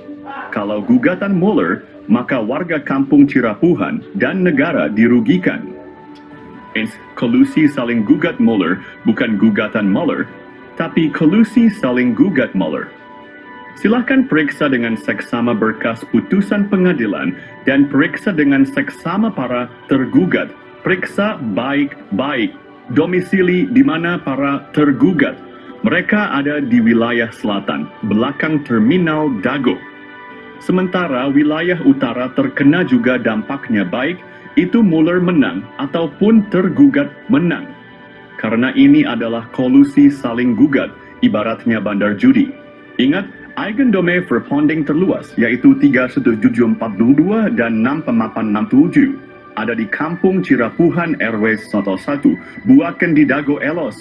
A: Kalau gugatan Muller, maka warga kampung Cirapuhan dan negara dirugikan. Kolusi saling gugat Muller bukan gugatan Muller, tapi kolusi saling gugat Muller. Silahkan periksa dengan seksama berkas putusan pengadilan dan periksa dengan seksama para tergugat. Periksa baik-baik domisili di mana para tergugat. Mereka ada di wilayah selatan, belakang terminal Dago. Sementara wilayah utara terkena juga dampaknya baik, itu Muller menang ataupun tergugat menang. Karena ini adalah kolusi saling gugat, ibaratnya bandar judi. Ingat, Eigendome Verponding terluas, yaitu 31742 dan 6867. Ada di Kampung Cirapuhan RW 1, Buaken di Dago Elos.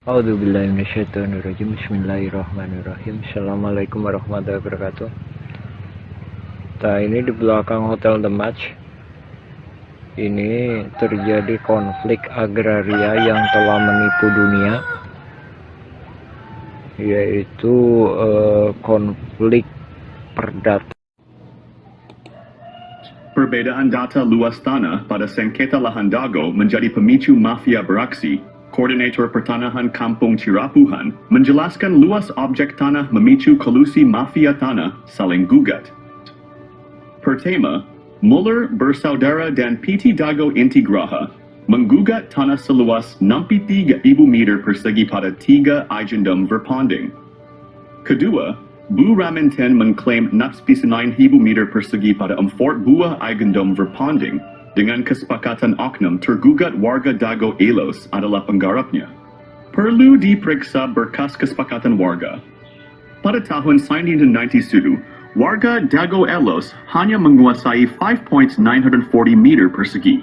F: A'udzubillahi minasyaitonirrajim. Bismillahirrahmanirrahim. Assalamualaikum warahmatullahi wabarakatuh. Nah, ini di belakang Hotel The Match. Ini terjadi konflik agraria yang telah menipu dunia, yaitu konflik perdata.
A: Perbedaan data luas tanah pada sengketa lahan Dago menjadi pemicu mafia beraksi. Koordinator Pertanahan Kampung Cirapuhan menjelaskan luas objek tanah memicu kolusi mafia tanah saling gugat. Pertama, Muller bersaudara dan PT Dago Intigraha menggugat tanah seluas 63.000 meter persegi pada 3 Eigendom Verponding. Kedua, Bu Raminten mengklaim 69.000 meter persegi pada 4 buah Eigendom Verponding. Dengan kesepakatan oknum tergugat warga Dago Elos adalah penggarapnya. Perlu diperiksa berkas kesepakatan warga. Pada tahun 1997, warga Dago Elos hanya menguasai 5.940 meter persegi.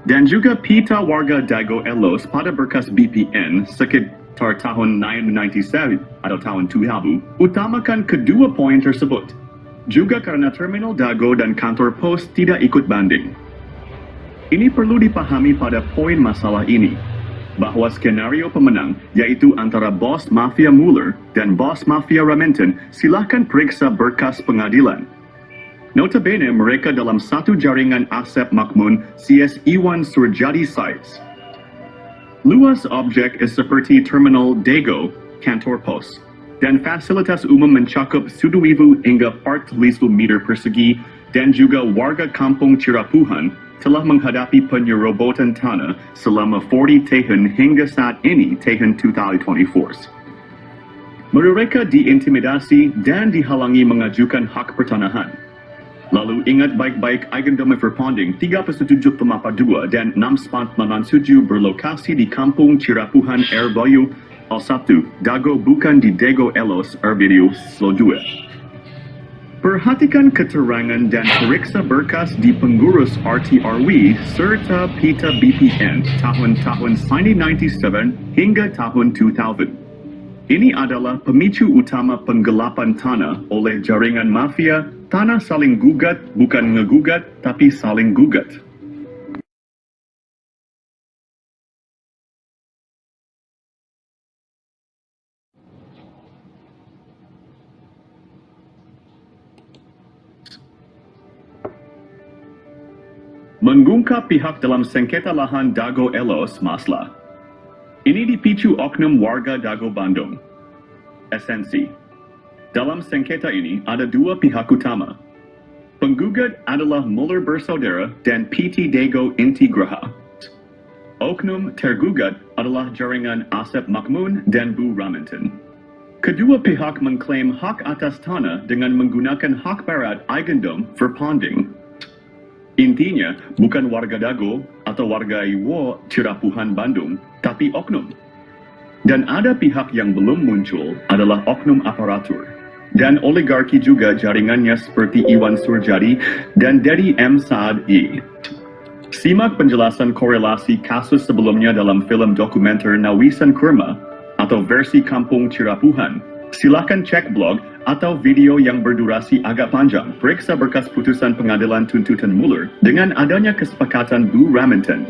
A: Dan juga pita warga Dago Elos pada berkas BPN sekitar tahun 1997 atau tahun 2000 utamakan kedua poin tersebut. Juga karena terminal Dago dan kantor pos tidak ikut banding. Ini perlu dipahami pada poin masalah ini, bahwa skenario pemenang, yaitu antara bos mafia Muller dan bos mafia Raminten, silahkan periksa berkas pengadilan. Notabene mereka dalam satu jaringan Asep Makmun CS Iwan Surjadi sites. Luas objek seperti Terminal Dago, kantor pos, dan fasilitas umum mencakup 1,000 hingga 4,000 meter persegi, dan juga warga kampung Cirapuhan telah menghadapi penyerobotan tanah selama 40 tahun hingga saat ini tahun 2024. Mereka diintimidasi dan dihalangi mengajukan hak pertanahan. Lalu ingat baik-baik Eigendom Verpanding 3.7.2 dan 6.97 berlokasi di Kampung Cirapuhan Airbayu, Al-1, Dago bukan di Dago Elos Video Slow 2. Perhatikan keterangan dan periksa berkas di pengurus RTRW serta Pita BPN tahun-tahun 1997 hingga tahun 2000. Ini adalah pemicu utama penggelapan tanah oleh jaringan mafia. Tanah saling gugat, bukan ngegugat, tapi saling gugat. Mengungkap pihak dalam sengketa lahan Dago Elos Masla. Ini dipicu oknum warga Dago Bandung. Esensi. Dalam sengketa ini ada dua pihak utama. Penggugat adalah Muller Bersaudara dan PT Dago Inti Graha. Oknum tergugat adalah jaringan Asep Makmun dan Bu Raminten. Kedua pihak mengklaim hak atas tanah dengan menggunakan hak barat Eigendom Verpanding. Intinya, bukan warga Dago atau warga Iwo Cirapuhan Bandung, tapi oknum. Dan ada pihak yang belum muncul adalah oknum aparatur. Dan oligarki juga jaringannya seperti Iwan Surjadi dan Dedi M. Saad I. Simak penjelasan korelasi kasus sebelumnya dalam film dokumenter Nawisan Kurma atau versi Kampung Cirapuhan. Silakan cek blog atau video yang berdurasi agak panjang. Periksa berkas putusan pengadilan tuntutan Muller dengan adanya kesepakatan Bu Raminten.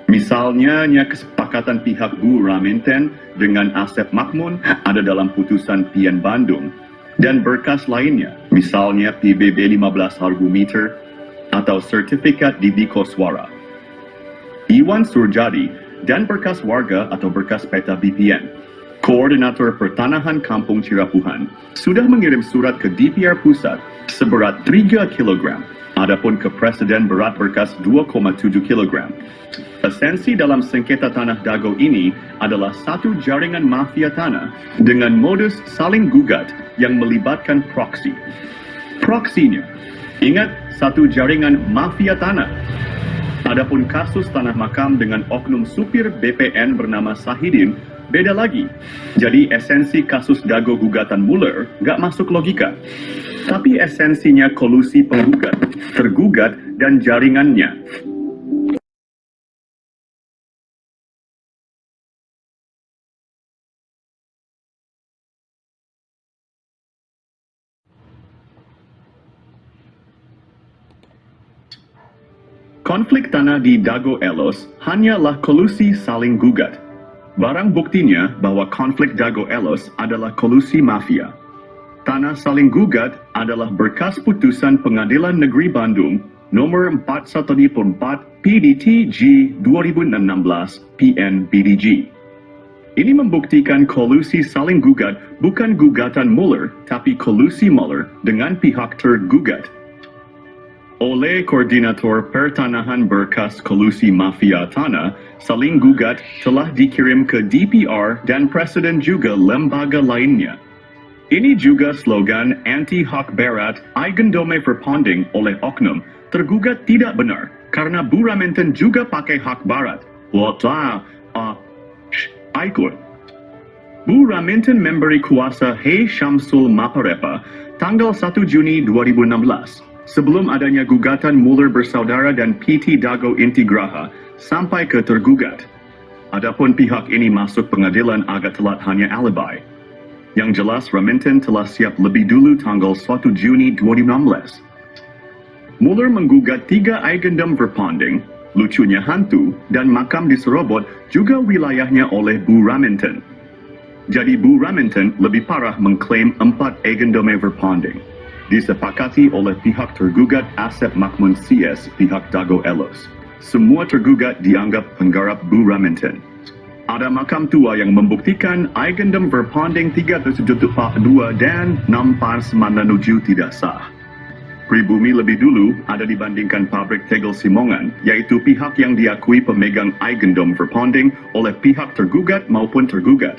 A: Misalnya, kesepakatan pihak Bu Raminten dengan Asep Makmun ada dalam putusan PN Bandung. Dan berkas lainnya, misalnya PBB 15 argumeter atau sertifikat Didi Koswara. Iwan Surjadi dan berkas warga atau berkas peta BPN. Koordinator Pertanahan Kampung Cirapuhan sudah mengirim surat ke DPR Pusat seberat 3 kg. Adapun ke Presiden berat berkas 2,7 kg. Esensi dalam sengketa tanah Dago ini adalah satu jaringan mafia tanah dengan modus saling gugat yang melibatkan proksi. Proksinya, ingat, satu jaringan mafia tanah. Adapun kasus tanah makam dengan oknum supir BPN bernama Sahidin, beda lagi. Jadi esensi kasus Dago gugatan Muller gak masuk logika. Tapi esensinya kolusi penggugat, tergugat, dan jaringannya. Konflik tanah di Dago Elos hanyalah kolusi saling gugat. Barang buktinya bahwa konflik Dago Elos adalah kolusi mafia. Tanah saling gugat adalah berkas putusan Pengadilan Negeri Bandung nomor 414 PDT G 2016 PN BDG. Ini membuktikan kolusi saling gugat bukan gugatan Muller, tapi kolusi Muller dengan pihak tergugat. Oleh Koordinator Pertanahan berkas kolusi mafia tanah, saling gugat telah dikirim ke DPR dan Presiden juga lembaga lainnya. Ini juga slogan anti-hak barat Eigendome Verpanding oleh oknum tergugat tidak benar karena Bu Raminten juga pakai hak barat. Ikut. Bu Raminten memberi kuasa Hei Syamsul Maparepa tanggal 1 Juni 2016. Sebelum adanya gugatan Muller Bersaudara dan PT Dago Inti Graha sampai ke tergugat. Adapun pihak ini masuk pengadilan agak telat hanya alibi. Yang jelas Raminten telah siap lebih dulu tanggal 1 Juni 2016. Muller menggugat 3 Eigendom Verpanding, lucunya hantu, dan makam diserobot juga wilayahnya oleh Bu Raminten. Jadi Bu Raminten lebih parah mengklaim 4 Eigendom Verpanding. disepakati oleh pihak tergugat Asep Makmun CS pihak Dago Elos. Semua tergugat dianggap penggarap Bu Raminten. Ada makam tua yang membuktikan Eigendom Verpanding 372 dan 697 tidak sah. Pribumi lebih dulu ada dibandingkan pabrik tegel Simongan, yaitu pihak yang diakui pemegang Eigendom Verpanding oleh pihak tergugat maupun tergugat.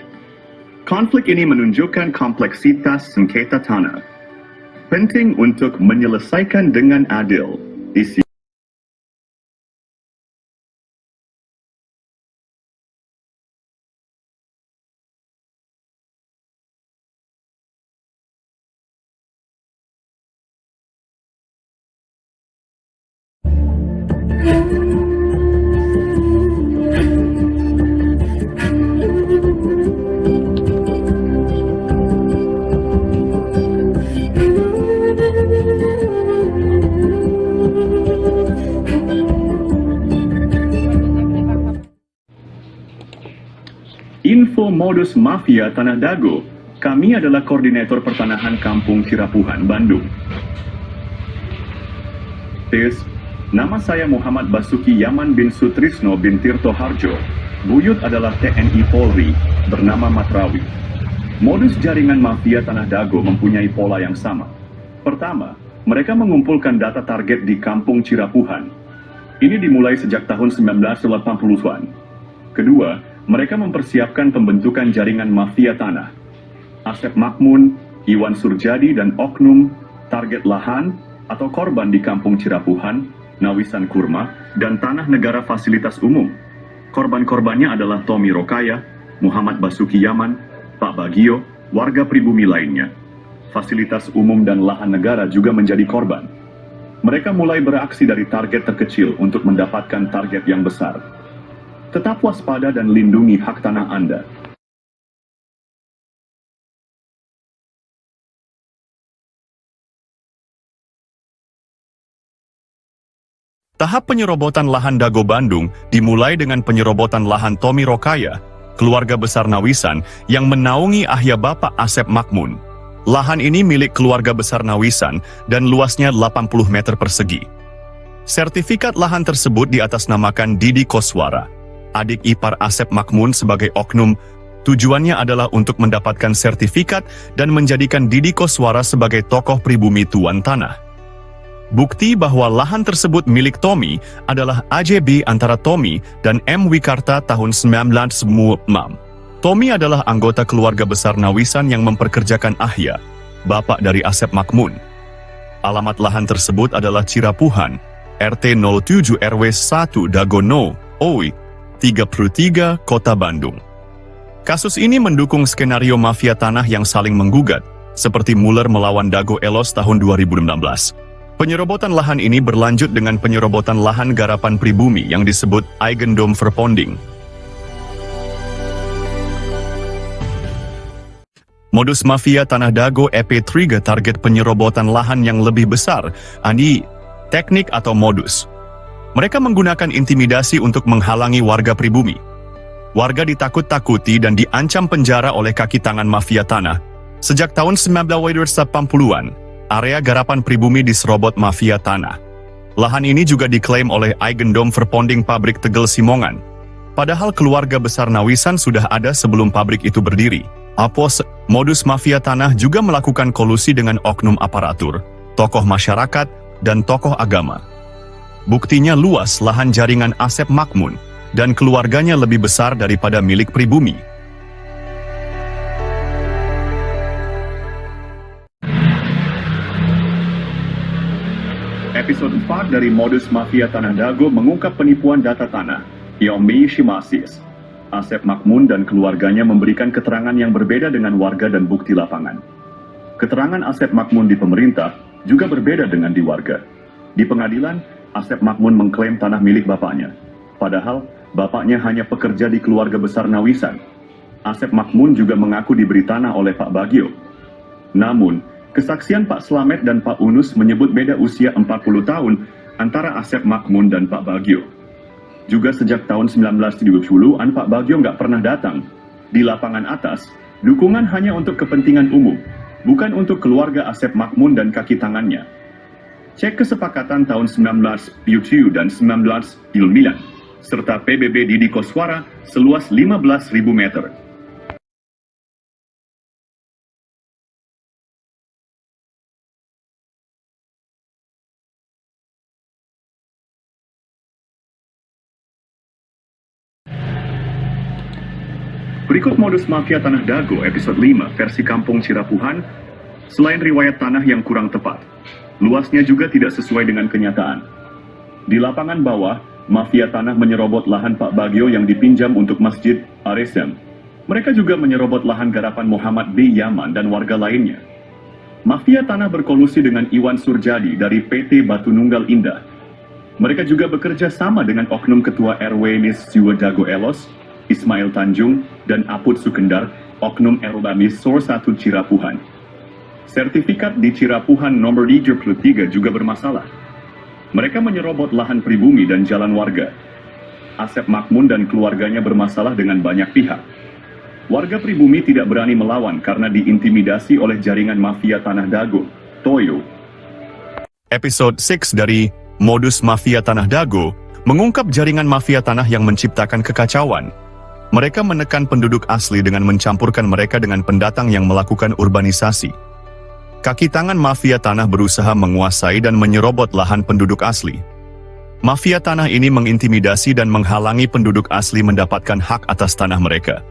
A: Konflik ini menunjukkan kompleksitas sengketa tanah. Penting untuk menyelesaikan dengan adil. Info modus mafia Tanah Dago. Kami adalah koordinator pertanahan Kampung Cirapuhan, Bandung. Tes, nama saya Muhammad Basuki Yaman bin Sutrisno bin Tirto Harjo. Buyut adalah TNI Polri, bernama Matrawi. Modus jaringan mafia Tanah Dago mempunyai pola yang sama. Pertama, mereka mengumpulkan data target di Kampung Cirapuhan. Ini dimulai sejak tahun 1980-an. Kedua, mereka mempersiapkan pembentukan jaringan mafia tanah. Asep Makmun, Iwan Surjadi, dan oknum target lahan atau korban di Kampung Cirapuhan, Nawisan Kurma, dan tanah negara fasilitas umum. Korban-korbannya adalah Tommy Rokaya, Muhammad Basuki Yaman, Pak Bagio, warga pribumi lainnya. Fasilitas umum dan lahan negara juga menjadi korban. Mereka mulai beraksi dari target terkecil untuk mendapatkan target yang besar. Tetap waspada dan lindungi hak tanah Anda. Tahap penyerobotan lahan Dago Bandung dimulai dengan penyerobotan lahan Tommy Rokaya, keluarga besar Nawisan yang menaungi ayah Bapak Asep Makmun. Lahan ini milik keluarga besar Nawisan dan luasnya 80 meter persegi. Sertifikat lahan tersebut diatasnamakan Didi Koswara, adik ipar Asep Makmun sebagai oknum. Tujuannya adalah untuk mendapatkan sertifikat dan menjadikan Didi Koswara sebagai tokoh pribumi tuan tanah. Bukti bahwa lahan tersebut milik Tommy adalah AJB antara Tommy dan M. Wikarta tahun 1996. Tommy adalah anggota keluarga besar Nawisan yang memperkerjakan Ahya, bapak dari Asep Makmun. Alamat lahan tersebut adalah Cirapuhan, RT 07 RW 1 Dagono, OI, 33, Kota Bandung. Kasus ini mendukung skenario mafia tanah yang saling menggugat, seperti Muller melawan Dago Elos tahun 2016. Penyerobotan lahan ini berlanjut dengan penyerobotan lahan garapan pribumi yang disebut Eigendom Verpanding. Modus mafia Tanah Dago EP3 target penyerobotan lahan yang lebih besar, teknik atau modus. Mereka menggunakan intimidasi untuk menghalangi warga pribumi. Warga ditakut-takuti dan diancam penjara oleh kaki tangan mafia tanah. Sejak tahun 1980-an, area garapan pribumi diserobot mafia tanah. Lahan ini juga diklaim oleh Eigendom Verpanding pabrik tegel Simongan. Padahal keluarga besar Nawisan sudah ada sebelum pabrik itu berdiri. Modus mafia tanah juga melakukan kolusi dengan oknum aparatur, tokoh masyarakat, dan tokoh agama. Buktinya luas lahan jaringan Asep Makmun, dan keluarganya lebih besar daripada milik pribumi. Episode 4 dari Modus Mafia Tanah Dago mengungkap penipuan data tanah, Yomi Shimasis. Asep Makmun dan keluarganya memberikan keterangan yang berbeda dengan warga dan bukti lapangan. Keterangan Asep Makmun di pemerintah juga berbeda dengan di warga. Di pengadilan, Asep Makmun mengklaim tanah milik bapaknya. Padahal, bapaknya hanya pekerja di keluarga besar Nawisan. Asep Makmun juga mengaku diberi tanah oleh Pak Bagio. Namun, kesaksian Pak Slamet dan Pak Unus menyebut beda usia 40 tahun antara Asep Makmun dan Pak Bagio. Juga sejak tahun 1970-an Pak Bagio nggak pernah datang. Di lapangan atas, dukungan hanya untuk kepentingan umum. bukan untuk keluarga Asep Makmun dan kaki tangannya. Cek kesepakatan tahun 19 dan 19 serta PBB Didi Koswara seluas 15.000 meter. Berikut modus mafia Tanah Dago episode 5 versi Kampung Cirapuhan. Selain riwayat tanah yang kurang tepat, luasnya juga tidak sesuai dengan kenyataan. Di lapangan bawah, mafia tanah menyerobot lahan Pak Bagio yang dipinjam untuk Masjid Aresem. Mereka juga menyerobot lahan garapan Muhammad B. Yaman dan warga lainnya. Mafia tanah berkolusi dengan Iwan Surjadi dari PT Batu Nunggal Indah. Mereka juga bekerja sama dengan oknum Ketua RW Nis Jiwa Dago Elos, Ismail Tanjung, dan Apud Sukendar, oknum Erlamis Sor 1 Cirapuhan. Sertifikat di Cirapuhan nomor 33 juga bermasalah. Mereka menyerobot lahan pribumi dan jalan warga. Asep Makmun dan keluarganya bermasalah dengan banyak pihak. Warga pribumi tidak berani melawan karena diintimidasi oleh jaringan mafia Tanah Dago, Toyo. Episode 6 dari Modus Mafia Tanah Dago mengungkap jaringan mafia tanah yang menciptakan kekacauan. Mereka menekan penduduk asli dengan mencampurkan mereka dengan pendatang yang melakukan urbanisasi. Kaki tangan mafia tanah berusaha menguasai dan menyerobot lahan penduduk asli. Mafia tanah ini mengintimidasi dan menghalangi penduduk asli mendapatkan hak atas tanah mereka.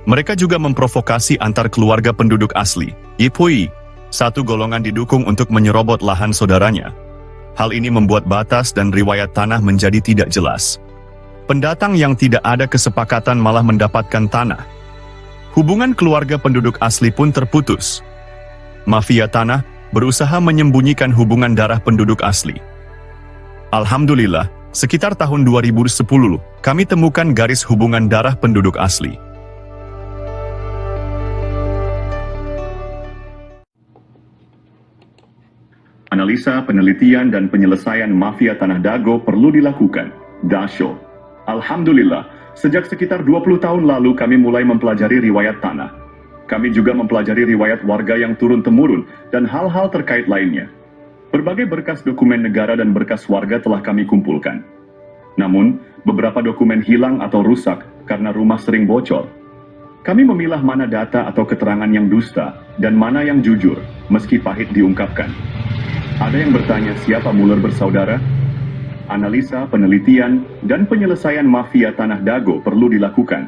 A: Mereka juga memprovokasi antar keluarga penduduk asli, Yipui, satu golongan didukung untuk menyerobot lahan saudaranya. Hal ini membuat batas dan riwayat tanah menjadi tidak jelas. Pendatang yang tidak ada kesepakatan malah mendapatkan tanah. Hubungan keluarga penduduk asli pun terputus. Mafia tanah berusaha menyembunyikan hubungan darah penduduk asli. Alhamdulillah, sekitar tahun 2010, kami temukan garis hubungan darah penduduk asli. Analisa, penelitian, dan penyelesaian mafia Tanah Dago perlu dilakukan. Dasyo. Alhamdulillah, sejak sekitar 20 tahun lalu kami mulai mempelajari riwayat tanah. Kami juga mempelajari riwayat warga yang turun-temurun dan hal-hal terkait lainnya. Berbagai berkas dokumen negara dan berkas warga telah kami kumpulkan. Namun, beberapa dokumen hilang atau rusak karena rumah sering bocor. Kami memilah mana data atau keterangan yang dusta dan mana yang jujur, meski pahit diungkapkan. Ada yang bertanya siapa Muller bersaudara? Analisa, penelitian, dan penyelesaian mafia Tanah Dago perlu dilakukan.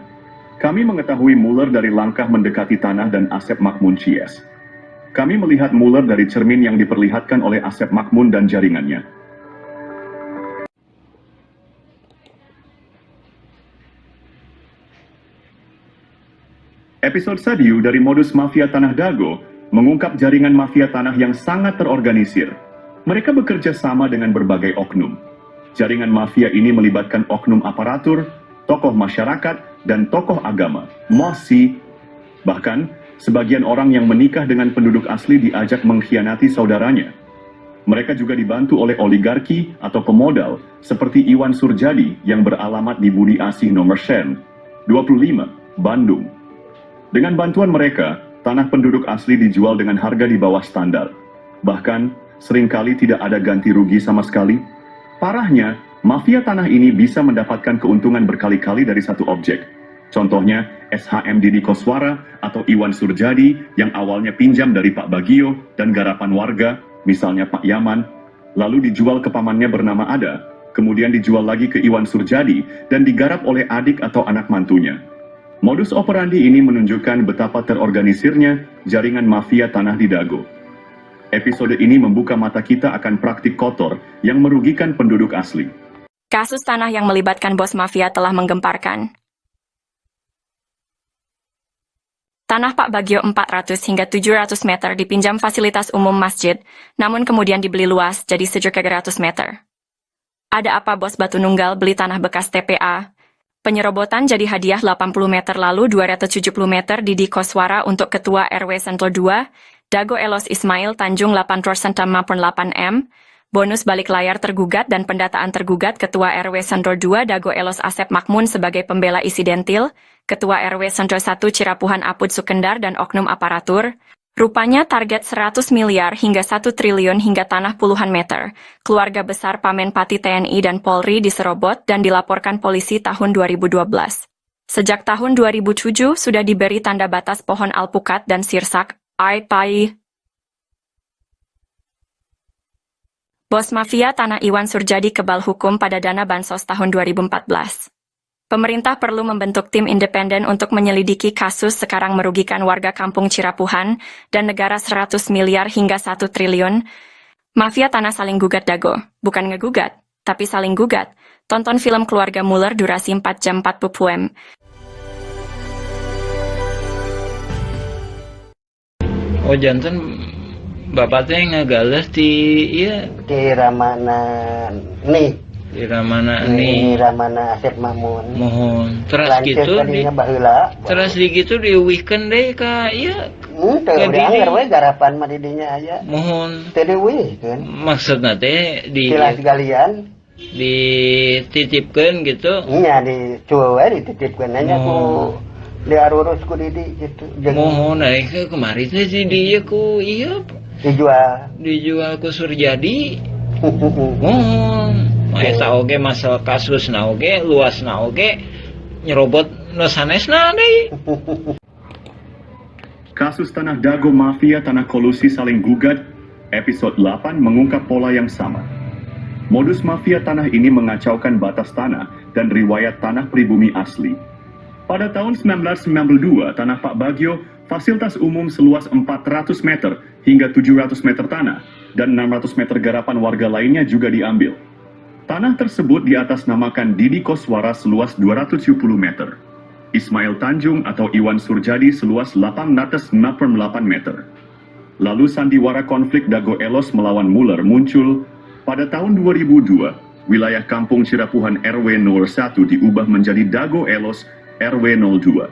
A: Kami mengetahui Muller dari langkah mendekati tanah dan Asep Makmun Cies. Kami melihat Muller dari cermin yang diperlihatkan oleh Asep Makmun dan jaringannya. Episode Sadiu dari Modus Mafia Tanah Dago mengungkap jaringan mafia tanah yang sangat terorganisir. Mereka bekerja sama dengan berbagai oknum. Jaringan mafia ini melibatkan oknum aparatur, tokoh masyarakat, dan tokoh agama, mosi. Bahkan, sebagian orang yang menikah dengan penduduk asli diajak mengkhianati saudaranya. Mereka juga dibantu oleh oligarki atau pemodal, seperti Iwan Surjadi yang beralamat di Budi Asih nomor 25, Bandung. Dengan bantuan mereka, tanah penduduk asli dijual dengan harga di bawah standar. Bahkan, seringkali tidak ada ganti rugi sama sekali. Parahnya, mafia tanah ini bisa mendapatkan keuntungan berkali-kali dari satu objek. Contohnya, SHM Didi Koswara atau Iwan Surjadi yang awalnya pinjam dari Pak Bagio dan garapan warga, misalnya Pak Yaman, lalu dijual ke pamannya bernama Ada, kemudian dijual lagi ke Iwan Surjadi dan digarap oleh adik atau anak mantunya. Modus operandi ini menunjukkan betapa terorganisirnya jaringan mafia tanah di Dago. Episode ini membuka mata kita akan praktik kotor yang merugikan penduduk asli.
C: Kasus tanah yang melibatkan bos mafia telah menggemparkan. Tanah Pak Bagio 400 hingga 700 meter dipinjam fasilitas umum masjid, namun kemudian dibeli luas jadi 700 meter. Ada apa bos Batu Nunggal beli tanah bekas TPA? Penyerobotan jadi hadiah 80 meter lalu 270 meter Didi Koswara untuk Ketua RW Sentul 2, Dago Elos Ismail Tanjung 8% 8M, bonus balik layar tergugat dan pendataan tergugat Ketua RW Sentul 2 Dago Elos Asep Makmun sebagai pembela isi dentil, Ketua RW Sentul 1 Cirapuhan Apud Sukendar dan oknum aparatur, Rupanya target 100 miliar hingga 1 triliun hingga tanah puluhan meter. Keluarga besar Pamenpati TNI dan Polri diserobot dan dilaporkan polisi tahun 2012. Sejak tahun 2007 sudah diberi tanda batas pohon alpukat dan sirsak, Pai. Bos mafia tanah Iwan Surjadi kebal hukum pada dana bansos tahun 2014. Pemerintah perlu membentuk tim independen untuk menyelidiki kasus sekarang merugikan warga kampung Cirapuhan dan negara 100 miliar hingga 1 triliun. Mafia tanah saling gugat Dago, bukan ngegugat, tapi saling gugat. Tonton film Keluarga Muller durasi 4 jam 40 poem.
D: Oh janten bapaknya ngegales di iya
E: Di Ramana nih.
D: di Ramana
E: Ini
D: nih
E: Ramana Asep Mamun.
D: mohon terus
E: Lanceuk
D: gitu
E: tadinya baheula.
D: terus di gitu diuihkeun deh ka iya
E: Teu
D: Ke
E: udah
D: Didi.
E: anger we garapan mah didinya aya.
D: mohon
E: Teu dieuwihkeun.
D: maksudna teh
E: Tilas galian
D: dititipkeun gitu
E: nya dicuel we dititipkeun nya ku diarurus ku Didi gitu.
D: mohon naik kemari teh si dia ku iya
E: dijual
D: ku Surjadi mohon eta oge masalah kasusna oge luasna oge nyerobot nu sanesna deui.
A: Kasus Tanah Dago Mafia Tanah Kolusi Saling Gugat, episode 8 mengungkap pola yang sama. Modus mafia tanah ini mengacaukan batas tanah dan riwayat tanah pribumi asli. Pada tahun 1992, Tanah Pak Bagio, fasilitas umum seluas 400 meter hingga 700 meter tanah, dan 600 meter garapan warga lainnya juga diambil. Tanah tersebut diatasnamakan Didi Koswara seluas 270 meter. Ismail Tanjung atau Iwan Surjadi seluas 898 meter. Lalu sandiwara konflik Dago Elos melawan Muller muncul. Pada tahun 2002, wilayah Kampung Cirapuhan RW 01 diubah menjadi Dago Elos RW 02.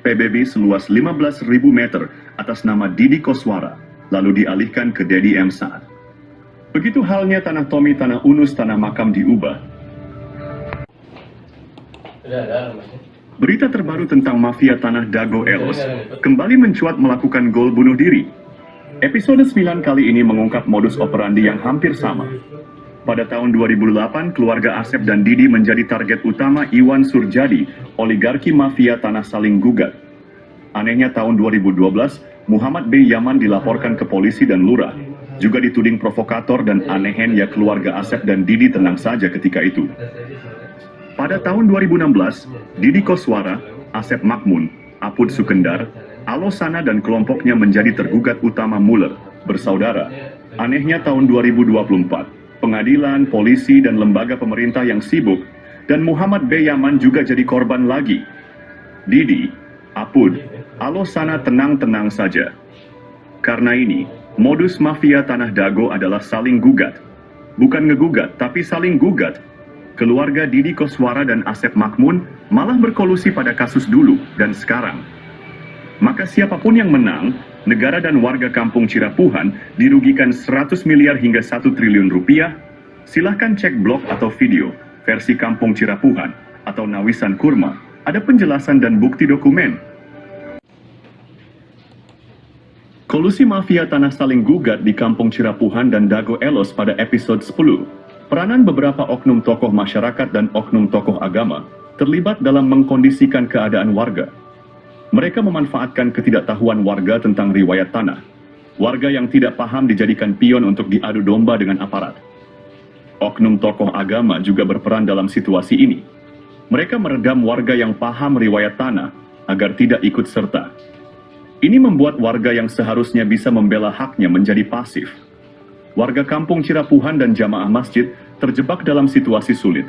A: PBB seluas 15.000 meter atas nama Didi Koswara, lalu dialihkan ke Dedi M. Saad. Begitu halnya Tanah Tomi, Tanah Unus, Tanah Makam diubah. Berita terbaru tentang mafia Tanah Dago Elos kembali mencuat melakukan gol bunuh diri. Episode 9 kali ini mengungkap modus operandi yang hampir sama. Pada tahun 2008, keluarga Asep dan Didi menjadi target utama Iwan Surjadi, oligarki mafia tanah saling gugat. Anehnya tahun 2012, Muhammad B. Yaman dilaporkan ke polisi dan lurah. Juga dituding provokator dan anehen ya keluarga Asep dan Didi tenang saja ketika itu. Pada tahun 2016, Didi Koswara, Asep Makmun, Apud Sukendar, Alosana dan kelompoknya menjadi tergugat utama Muller, bersaudara. Anehnya tahun 2024, pengadilan, polisi, dan lembaga pemerintah yang sibuk, dan Muhammad B. Yaman juga jadi korban lagi. Didi, Apud, Alosana tenang-tenang saja. Karena ini, modus mafia Tanah Dago adalah saling gugat. Bukan ngegugat, tapi saling gugat. Keluarga Didi Koswara dan Asep Makmun malah berkolusi pada kasus dulu dan sekarang. Maka siapapun yang menang, negara dan warga kampung Cirapuhan dirugikan 100 miliar hingga 1 triliun rupiah. Silahkan cek blog atau video versi Kampung Cirapuhan atau Nawisan Kurma. Ada penjelasan dan bukti dokumen. Kolusi mafia tanah saling gugat di Kampung Cirapuhan dan Dago Elos pada episode 10. Peranan beberapa oknum tokoh masyarakat dan oknum tokoh agama terlibat dalam mengkondisikan keadaan warga. Mereka memanfaatkan ketidaktahuan warga tentang riwayat tanah. Warga yang tidak paham dijadikan pion untuk diadu domba dengan aparat. Oknum tokoh agama juga berperan dalam situasi ini. Mereka meredam warga yang paham riwayat tanah agar tidak ikut serta. Ini membuat warga yang seharusnya bisa membela haknya menjadi pasif. Warga kampung Cirapuhan dan jamaah masjid terjebak dalam situasi sulit.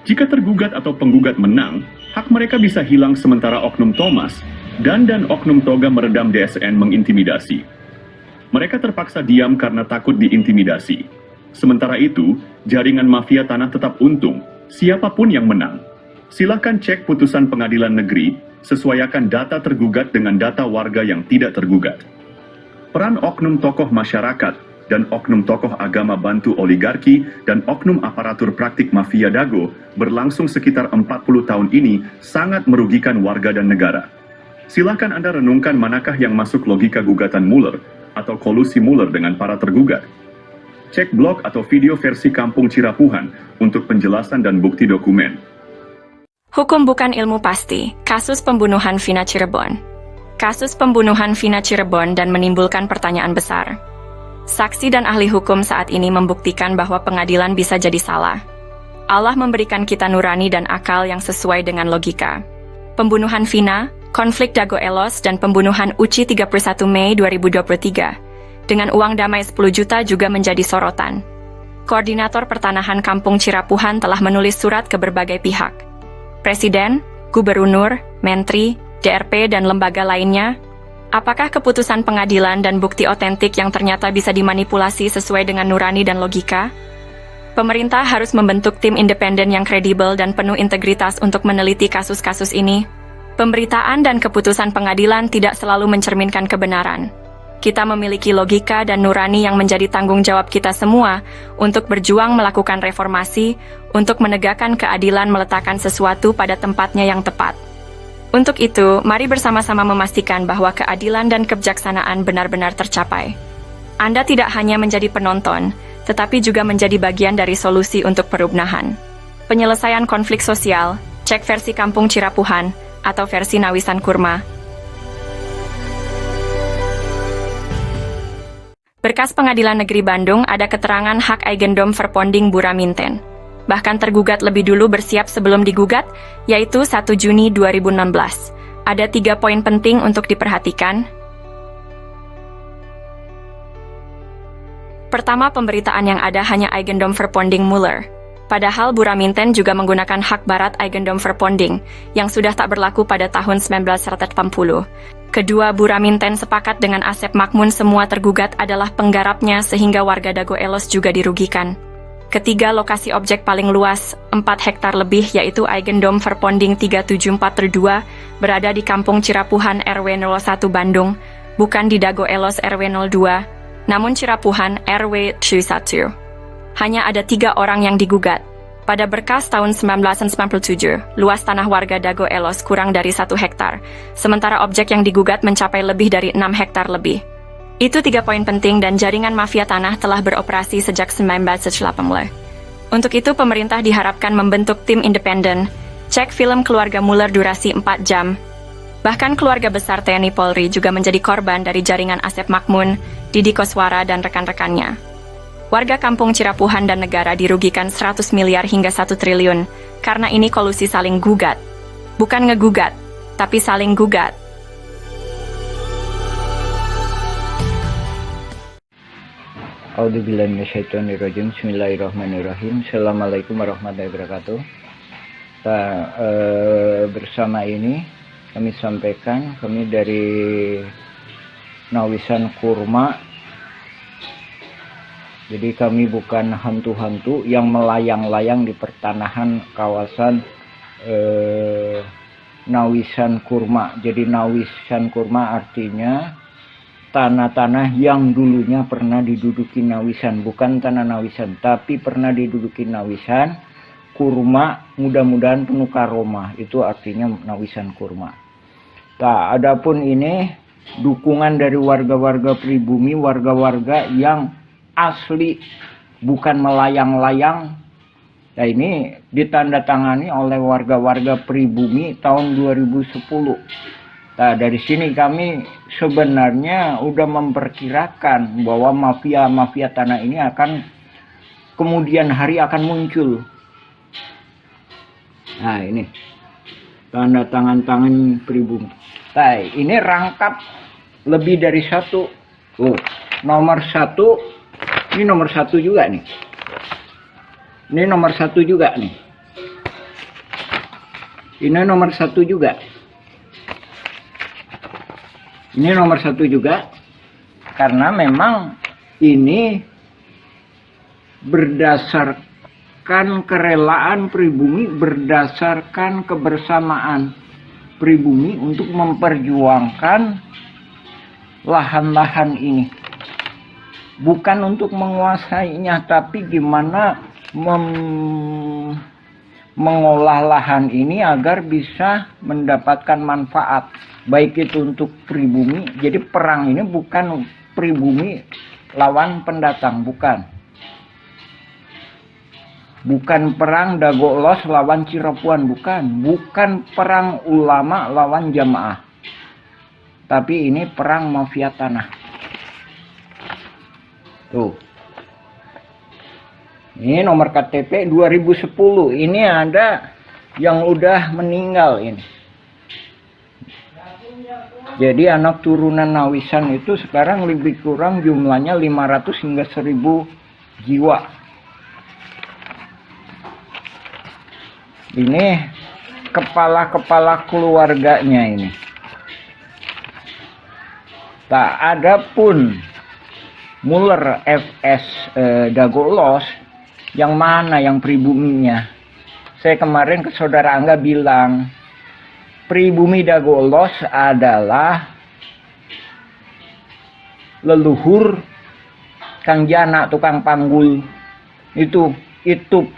A: Jika tergugat atau penggugat menang, hak mereka bisa hilang sementara oknum Thomas dan oknum Toga meredam DSN mengintimidasi. Mereka terpaksa diam karena takut diintimidasi. Sementara itu, jaringan mafia tanah tetap untung, siapapun yang menang. Silakan cek putusan pengadilan negeri, sesuaikan data tergugat dengan data warga yang tidak tergugat. Peran oknum tokoh masyarakat dan oknum tokoh agama bantu oligarki dan oknum aparatur praktik mafia Dago berlangsung sekitar 40 tahun ini sangat merugikan warga dan negara. Silakan Anda renungkan manakah yang masuk logika gugatan Mueller atau kolusi Mueller dengan para tergugat. Cek blog atau video versi Kampung Cirapuhan untuk penjelasan dan bukti dokumen.
C: Hukum bukan ilmu pasti. Kasus pembunuhan Vina Cirebon. Kasus pembunuhan Vina Cirebon dan menimbulkan pertanyaan besar. Saksi dan ahli hukum saat ini membuktikan bahwa pengadilan bisa jadi salah. Allah memberikan kita nurani dan akal yang sesuai dengan logika. Pembunuhan Vina, konflik Dago Elos, dan pembunuhan Uci 31 Mei 2023. Dengan uang damai 10 juta juga menjadi sorotan. Koordinator Pertanahan Kampung Cirapuhan telah menulis surat ke berbagai pihak. Presiden, Gubernur, Menteri, DRP, dan lembaga lainnya. Apakah keputusan pengadilan dan bukti otentik yang ternyata bisa dimanipulasi sesuai dengan nurani dan logika? Pemerintah harus membentuk tim independen yang kredibel dan penuh integritas untuk meneliti kasus-kasus ini. Pemberitaan dan keputusan pengadilan tidak selalu mencerminkan kebenaran. Kita memiliki logika dan nurani yang menjadi tanggung jawab kita semua untuk berjuang melakukan reformasi, untuk menegakkan keadilan, meletakkan sesuatu pada tempatnya yang tepat. Untuk itu, mari bersama-sama memastikan bahwa keadilan dan kebijaksanaan benar-benar tercapai. Anda tidak hanya menjadi penonton, tetapi juga menjadi bagian dari solusi untuk perubahan. Penyelesaian konflik sosial, cek versi Kampung Cirapuhan, atau versi Nawisan Kurma. Berkas Pengadilan Negeri Bandung ada keterangan hak Eigendom Verponding Buraminten. Bahkan tergugat lebih dulu bersiap sebelum digugat, yaitu 1 Juni 2016. Ada 3 poin penting untuk diperhatikan. Pertama, pemberitaan yang ada hanya Eigendom Verponding Mueller. Padahal Buraminten juga menggunakan hak barat Eigendom Verponding, yang sudah tak berlaku pada tahun 1980. Kedua, Buraminten sepakat dengan Asep Makmun semua tergugat adalah penggarapnya sehingga warga Dago Elos juga dirugikan. Ketiga, lokasi objek paling luas, 4 hektar lebih, yaitu Eigendom Verponding 374/2, berada di Kampung Cirapuhan RW 01 Bandung, bukan di Dago Elos RW 02, namun Cirapuhan RW 1. Hanya ada 3 orang yang digugat. Pada berkas tahun 1997, luas tanah warga Dago Elos kurang dari 1 hektar, sementara objek yang digugat mencapai lebih dari 6 hektar lebih. Itu 3 poin penting dan jaringan mafia tanah telah beroperasi sejak 1980. Untuk itu, pemerintah diharapkan membentuk tim independen, cek film keluarga Mueller durasi 4 jam. Bahkan keluarga besar TNI Polri juga menjadi korban dari jaringan Asep Makmun, Didi Koswara, dan rekan-rekannya. Warga Kampung Cirapuhan dan negara dirugikan 100 miliar hingga 1 triliun, karena ini kolusi saling gugat. Bukan ngegugat, tapi saling gugat.
F: A'udzubillahi minasyaitonirrajim. Bismillahirrahmanirrahim. Assalamualaikum warahmatullahi wabarakatuh. Bersama ini kami sampaikan, kami dari Nawisan Kurma. Jadi kami bukan hantu-hantu yang melayang-layang di pertanahan kawasan Nawisan Kurma. Jadi Nawisan Kurma artinya tanah-tanah yang dulunya pernah diduduki Nawisan. Bukan tanah Nawisan, tapi pernah diduduki Nawisan. Kurma mudah-mudahan penuh karomah. Itu artinya Nawisan Kurma. Nah, adapun ini dukungan dari warga-warga pribumi, warga-warga yang asli, bukan melayang-layang. Nah, ini ditandatangani oleh warga-warga pribumi tahun 2010. Nah, dari sini kami sebenarnya udah memperkirakan bahwa mafia-mafia tanah ini akan kemudian hari akan muncul. Nah, ini tanda tangan pribumi. Nah, ini rangkap lebih dari 1. Nomor 1. Ini nomor 1 juga nih. Ini nomor 1 juga nih. Ini nomor 1 juga. Ini nomor 1 juga. Karena memang ini berdasarkan kerelaan pribumi, berdasarkan kebersamaan pribumi untuk memperjuangkan lahan-lahan ini. Bukan untuk menguasainya, tapi gimana mengolah lahan ini agar bisa mendapatkan manfaat, baik itu untuk pribumi. Jadi perang ini bukan pribumi lawan pendatang, bukan perang Dago Elos lawan Cirepuan, bukan perang ulama lawan jamaah, tapi ini perang mafia tanah. Tuh, ini nomor KTP 2010. Ini ada yang udah meninggal ini. Jadi anak turunan Nawisan itu sekarang lebih kurang jumlahnya 500 hingga 1000 jiwa. Ini kepala-kepala keluarganya ini. Tak ada pun Muller FS Dago Elos yang mana yang pribuminya. Saya kemarin ke saudara Angga bilang pribumi Dago Elos adalah leluhur Kang Jana tukang panggul. Itu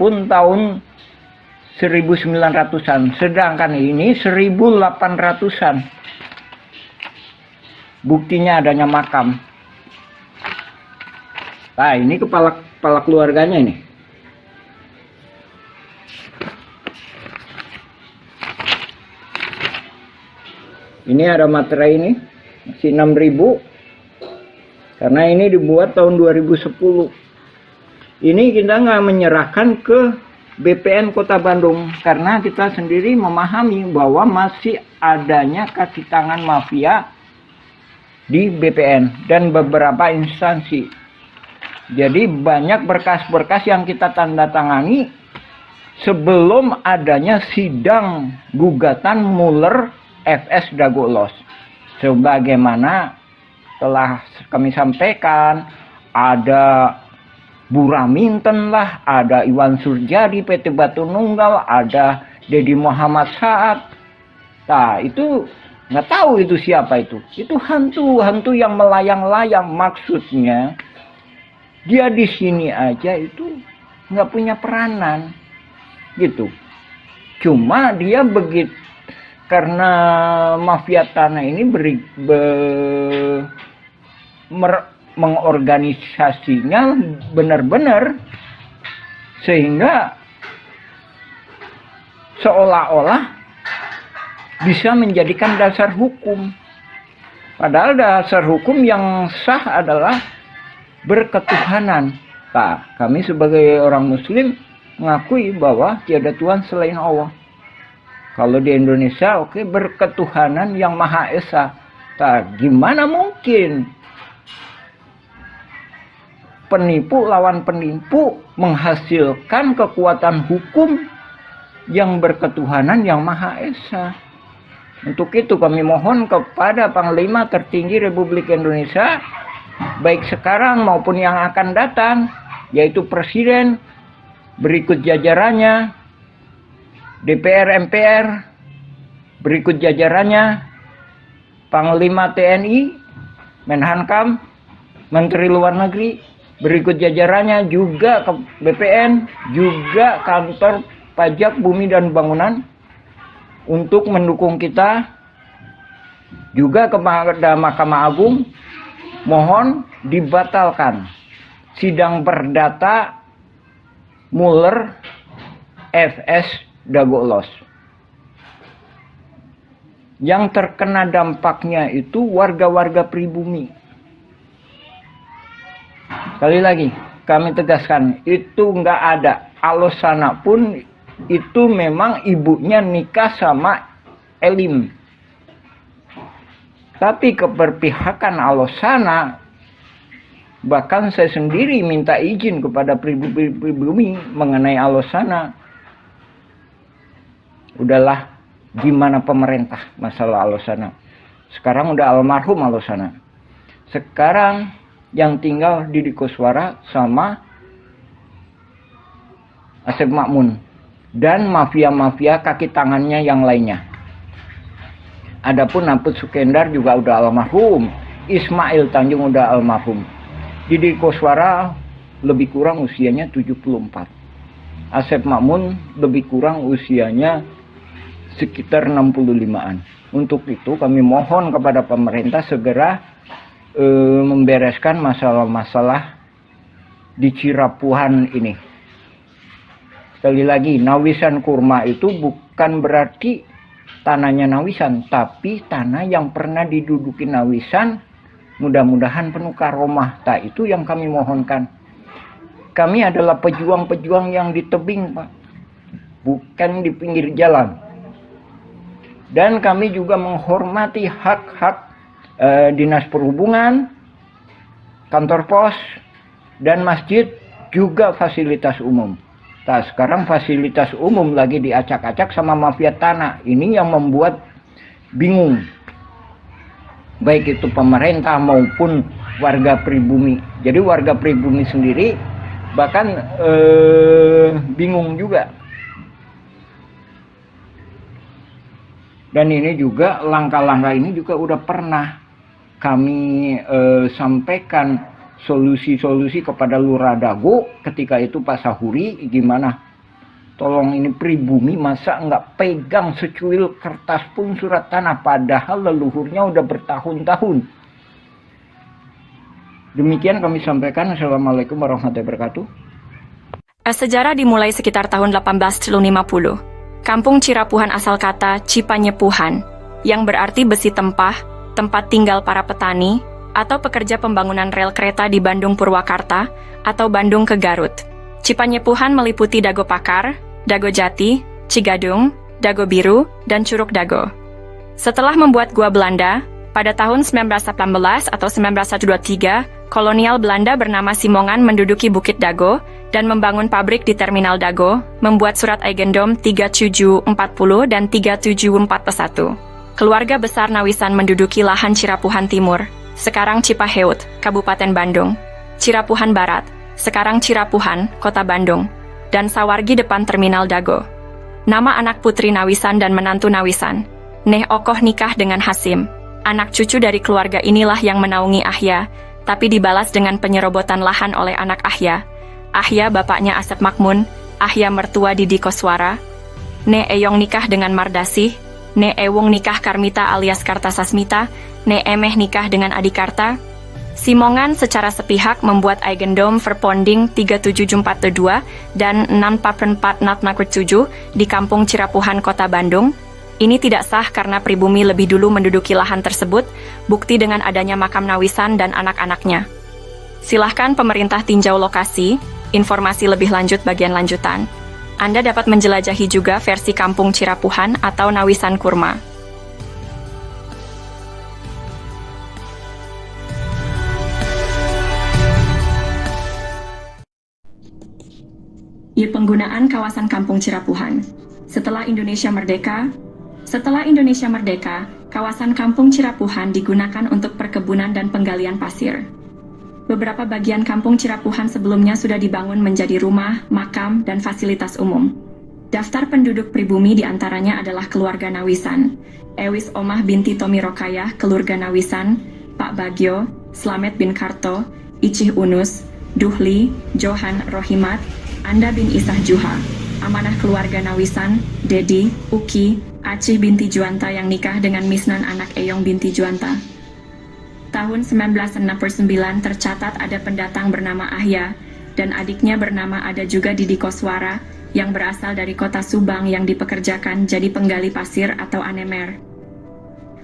F: pun tahun 1900-an, sedangkan ini 1800-an. Buktinya adanya makam. Nah, ini kepala keluarganya ini. Ini ada materai ini, masih 6.000. Karena ini dibuat tahun 2010. Ini kita nggak menyerahkan ke BPN Kota Bandung karena kita sendiri memahami bahwa masih adanya kaki tangan mafia di BPN dan beberapa instansi. Jadi banyak berkas-berkas yang kita tanda tangani sebelum adanya sidang gugatan Muller FS Dago Elos. Sebagaimana telah kami sampaikan, ada Buraminten lah, ada Iwan Surjadi PT Batu Nunggal, ada Dedi Muhammad Saad. Nah, itu nggak tahu itu siapa itu. Itu hantu yang melayang-layang. Maksudnya dia di sini aja itu nggak punya peranan, gitu. Cuma dia begitu karena mafia tanah ini mengorganisasinya benar-benar sehingga seolah-olah bisa menjadikan dasar hukum. Padahal dasar hukum yang sah adalah berketuhanan. Nah, kami sebagai orang muslim mengakui bahwa tiada Tuhan selain Allah. Kalau di Indonesia, oke, berketuhanan yang Maha Esa. Nah, gimana mungkin penipu lawan penipu menghasilkan kekuatan hukum yang berketuhanan yang Maha Esa? Untuk itu kami mohon kepada Panglima tertinggi Republik Indonesia, baik sekarang maupun yang akan datang, yaitu Presiden, berikut jajarannya, DPR MPR, berikut jajarannya, Panglima TNI, Menhankam, Menteri Luar Negeri, berikut jajarannya juga ke BPN, juga kantor pajak bumi dan bangunan untuk mendukung kita, juga kepada Mahkamah Agung, mohon dibatalkan sidang perdata Muller FS Dago Elos. Yang terkena dampaknya itu warga-warga pribumi. Sekali lagi, kami tegaskan, itu nggak ada. Alosana pun itu memang ibunya nikah sama Elim. Tapi keberpihakan Alosana, bahkan saya sendiri minta izin kepada pribumi mengenai Alosana. Udahlah, gimana pemerintah masalah Alosana. Sekarang udah almarhum Alosana. Sekarang yang tinggal Didi Koswara sama Asep Makmun dan mafia-mafia kaki tangannya yang lainnya. Adapun Naput Sukendar juga udah almarhum, Ismail Tanjung udah almarhum. Didi Koswara lebih kurang usianya 74. Asep Makmun lebih kurang usianya sekitar 65-an. Untuk itu kami mohon kepada pemerintah segera membereskan masalah-masalah di Cirapuhan ini. Sekali lagi, Nawisan Kurma itu bukan berarti tanahnya Nawisan, tapi tanah yang pernah diduduki Nawisan, mudah-mudahan penuh karomah. Itu yang kami mohonkan. Kami adalah pejuang-pejuang yang di tebing, Pak, bukan di pinggir jalan. Dan kami juga menghormati hak-hak Dinas Perhubungan, kantor pos, dan masjid, juga fasilitas umum. Nah, sekarang fasilitas umum lagi diacak-acak sama mafia tanah. Ini yang membuat bingung. Baik itu pemerintah maupun warga pribumi. Jadi warga pribumi sendiri bahkan bingung juga. Dan ini juga langkah-langkah ini juga udah pernah kami sampaikan solusi-solusi kepada Lurah Dago ketika itu Pak Sahuri, gimana? Tolong ini pribumi masa nggak pegang secuil kertas pun surat tanah, padahal leluhurnya udah bertahun-tahun. Demikian kami sampaikan. Assalamualaikum warahmatullahi wabarakatuh.
C: Sejarah dimulai sekitar tahun 1850. Kampung Cirapuhan asal kata Cipanyepuhan, yang berarti besi tempah, tempat tinggal para petani, atau pekerja pembangunan rel kereta di Bandung Purwakarta, atau Bandung ke Garut. Cipanyepuhan meliputi Dago Pakar, Dago Jati, Cigadung, Dago Biru, dan Curug Dago. Setelah membuat gua Belanda, pada tahun 1918 atau 1923, kolonial Belanda bernama Simongan menduduki Bukit Dago dan membangun pabrik di Terminal Dago, membuat surat Eigendom 3740 dan 3741. Keluarga besar Nawisan menduduki lahan Cirapuhan Timur, sekarang Cipaheut, Kabupaten Bandung, Cirapuhan Barat, sekarang Cirapuhan, Kota Bandung, dan Sawargi depan Terminal Dago. Nama anak putri Nawisan dan menantu Nawisan, Neh Okoh nikah dengan Hasim. Anak cucu dari keluarga inilah yang menaungi Ahya, tapi dibalas dengan penyerobotan lahan oleh anak Ahya. Ahya bapaknya Asep Makmun, Ahya mertua Didi Koswara. Ne Eyong nikah dengan Mardasih, Ne Ewung nikah Karmita alias Kartasasmita, Ne Emeh nikah dengan Adikarta. Simongan secara sepihak membuat Eigendom Verponding 37742 dan 64447 di Kampung Cirapuhan, Kota Bandung. Ini tidak sah karena pribumi lebih dulu menduduki lahan tersebut, bukti dengan adanya makam Nawisan dan anak-anaknya. Silahkan pemerintah tinjau lokasi, informasi lebih lanjut bagian lanjutan. Anda dapat menjelajahi juga versi Kampung Cirapuhan atau Nawisan Kurma. Penggunaan kawasan Kampung Cirapuhan. Setelah Indonesia Merdeka, kawasan Kampung Cirapuhan digunakan untuk perkebunan dan penggalian pasir. Beberapa bagian Kampung Cirapuhan sebelumnya sudah dibangun menjadi rumah, makam, dan fasilitas umum. Daftar penduduk pribumi diantaranya adalah keluarga Nawisan, Ewis Omah binti Tomi Rokayah, keluarga Nawisan, Pak Bagio, Slamet bin Karto, Icih Unus, Duhli, Johan Rohimat, Anda bin Isah Juha, amanah keluarga Nawisan, Dedi, Uki, Acih binti Juanta yang nikah dengan Misnan anak Eyong binti Juanta. Tahun 1969 tercatat ada pendatang bernama Ahya, dan adiknya bernama ada juga Didi Koswara, yang berasal dari kota Subang yang dipekerjakan jadi penggali pasir atau anemer.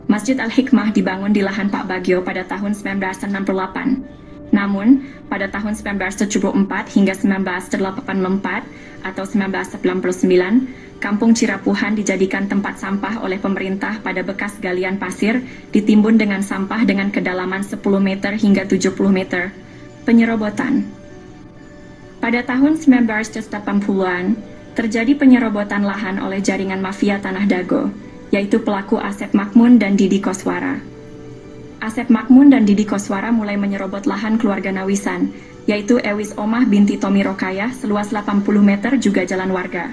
C: Masjid Al-Hikmah dibangun di lahan Pak Bagio pada tahun 1968. Namun, pada tahun 1974 hingga 1984 atau 1999, Kampung Cirapuhan dijadikan tempat sampah oleh pemerintah pada bekas galian pasir, ditimbun dengan sampah dengan kedalaman 10 meter hingga 70 meter. Penyerobotan. Pada tahun 1980-an, terjadi penyerobotan lahan oleh jaringan mafia Tanah Dago, yaitu pelaku Asep Makmun dan Didi Koswara. Asep Makmun dan Didi Koswara mulai menyerobot lahan keluarga Nawisan, yaitu Ewis Omah binti Tomi Rokayah seluas 80 meter juga jalan warga.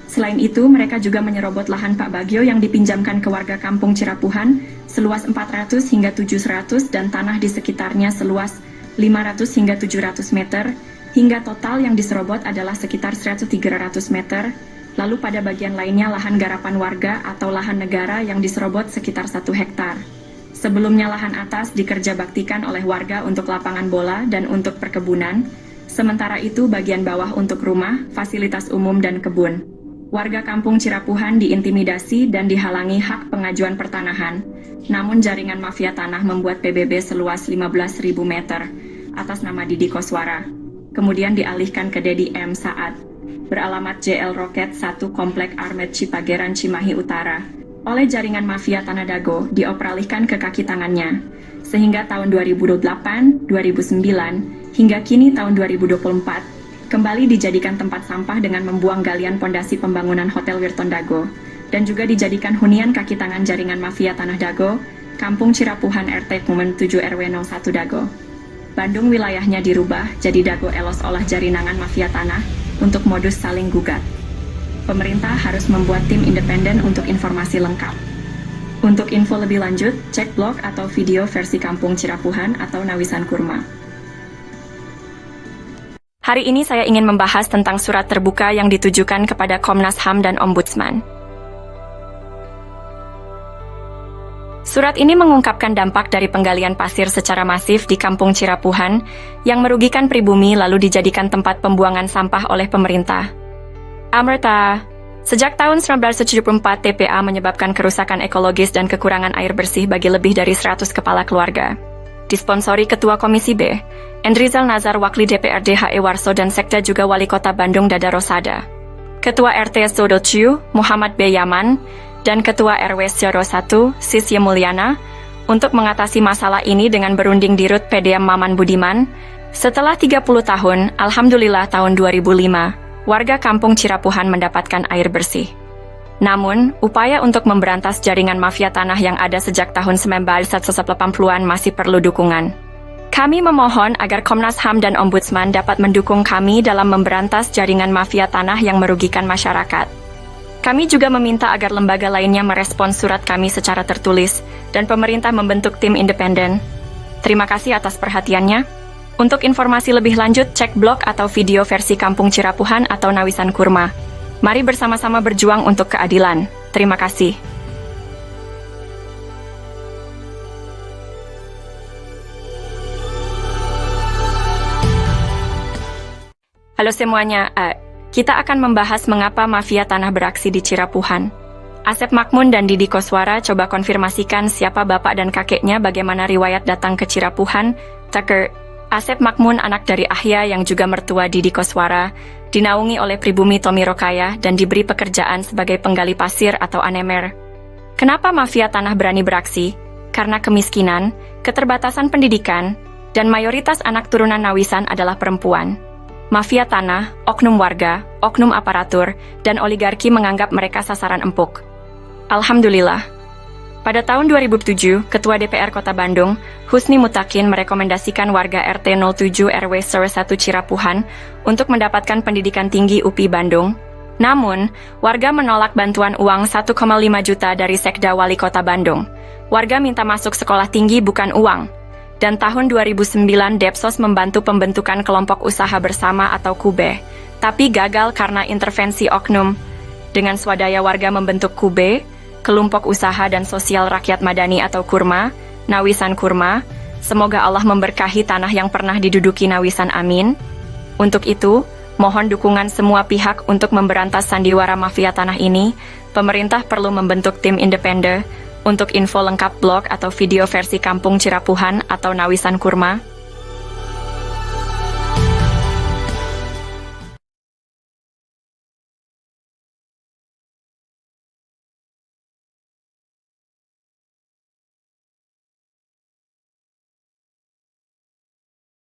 C: Selain itu, mereka juga menyerobot lahan Pak Bagio yang dipinjamkan ke warga Kampung Cirapuhan seluas 400 hingga 700 dan tanah di sekitarnya seluas 500 hingga 700 meter, hingga total yang diserobot adalah sekitar 1.300 meter, lalu pada bagian lainnya lahan garapan warga atau lahan negara yang diserobot sekitar 1 hektar. Sebelumnya lahan atas dikerjabaktikan oleh warga untuk lapangan bola dan untuk perkebunan, sementara itu bagian bawah untuk rumah, fasilitas umum dan kebun. Warga kampung Cirapuhan diintimidasi dan dihalangi hak pengajuan pertanahan, namun jaringan mafia tanah membuat PBB seluas 15.000 meter atas nama Didi Koswara kemudian dialihkan ke Dedi M. Saad, beralamat JL Roket 1 Komplek Armet Cipageran Cimahi Utara, oleh jaringan mafia Tanah Dago dioperalihkan ke kaki tangannya, sehingga tahun 2008, 2009, hingga kini tahun 2024, kembali dijadikan tempat sampah dengan membuang galian pondasi pembangunan Hotel Wirton Dago, dan juga dijadikan hunian kaki tangan jaringan mafia Tanah Dago, Kampung Cirapuhan RT Kumen 7 RW 01 Dago. Bandung wilayahnya dirubah jadi Dago Elos olah jaringan mafia tanah untuk modus saling gugat. Pemerintah harus membuat tim independen untuk informasi lengkap. Untuk info lebih lanjut, cek blog atau video versi Kampung Cirapuhan atau Nawisan Kurma. Hari ini saya ingin membahas tentang surat terbuka yang ditujukan kepada Komnas HAM dan Ombudsman. Surat ini mengungkapkan dampak dari penggalian pasir secara masif di Kampung Cirapuhan yang merugikan pribumi lalu dijadikan tempat pembuangan sampah oleh pemerintah. Amerta, sejak tahun 1974 TPA menyebabkan kerusakan ekologis dan kekurangan air bersih bagi lebih dari 100 kepala keluarga. Disponsori Ketua Komisi B, Endrizal Nazar Wakli DPRD HE Warso dan Sekda juga Wali Kota Bandung Dada Rosada. Ketua RT Sodociu, Muhammad B. Yaman, dan Ketua RW Syaro 1, Sisye Mulyana, untuk mengatasi masalah ini dengan berunding di Rut PDM Maman Budiman. Setelah 30 tahun, Alhamdulillah tahun 2005, warga Kampung Cirapuhan mendapatkan air bersih. Namun, upaya untuk memberantas jaringan mafia tanah yang ada sejak tahun 1980-an masih perlu dukungan. Kami memohon agar Komnas HAM dan Ombudsman dapat mendukung kami dalam memberantas jaringan mafia tanah yang merugikan masyarakat. Kami juga meminta agar lembaga lainnya merespons surat kami secara tertulis dan pemerintah membentuk tim independen. Terima kasih atas perhatiannya. Untuk informasi lebih lanjut, cek blog atau video versi Kampung Cirapuhan atau Nawisan Kurma. Mari bersama-sama berjuang untuk keadilan. Terima kasih. Halo semuanya, kita akan membahas mengapa mafia tanah beraksi di Cirapuhan. Asep Makmun dan Didi Koswara coba konfirmasikan siapa bapak dan kakeknya, bagaimana riwayat datang ke Cirapuhan. Tucker, Asep Makmun anak dari Ahya yang juga mertua Didi Koswara, dinaungi oleh pribumi Tommy Rokaya dan diberi pekerjaan sebagai penggali pasir atau anemer. Kenapa mafia tanah berani beraksi? Karena kemiskinan, keterbatasan pendidikan, dan mayoritas anak turunan Nawisan adalah perempuan. Mafia tanah, oknum warga, oknum aparatur, dan oligarki menganggap mereka sasaran empuk. Alhamdulillah. Pada tahun 2007, Ketua DPR Kota Bandung, Husni Mutakin merekomendasikan warga RT 07 RW 1 Cirapuhan untuk mendapatkan pendidikan tinggi UPI Bandung. Namun, warga menolak bantuan uang 1,5 juta dari Sekda Wali Kota Bandung. Warga minta masuk sekolah tinggi bukan uang. Dan tahun 2009 Depsos membantu pembentukan kelompok usaha bersama atau KUBE, tapi gagal karena intervensi oknum. Dengan swadaya warga membentuk KUBE, Kelompok Usaha dan Sosial Rakyat Madani atau KURMA, Nawisan Kurma. Semoga Allah memberkahi tanah yang pernah diduduki Nawisan, amin. Untuk itu, mohon dukungan semua pihak untuk memberantas sandiwara mafia tanah ini. Pemerintah perlu membentuk tim independen. Untuk info lengkap blog atau video versi Kampung Cirapuhan atau Nawisan Kurma,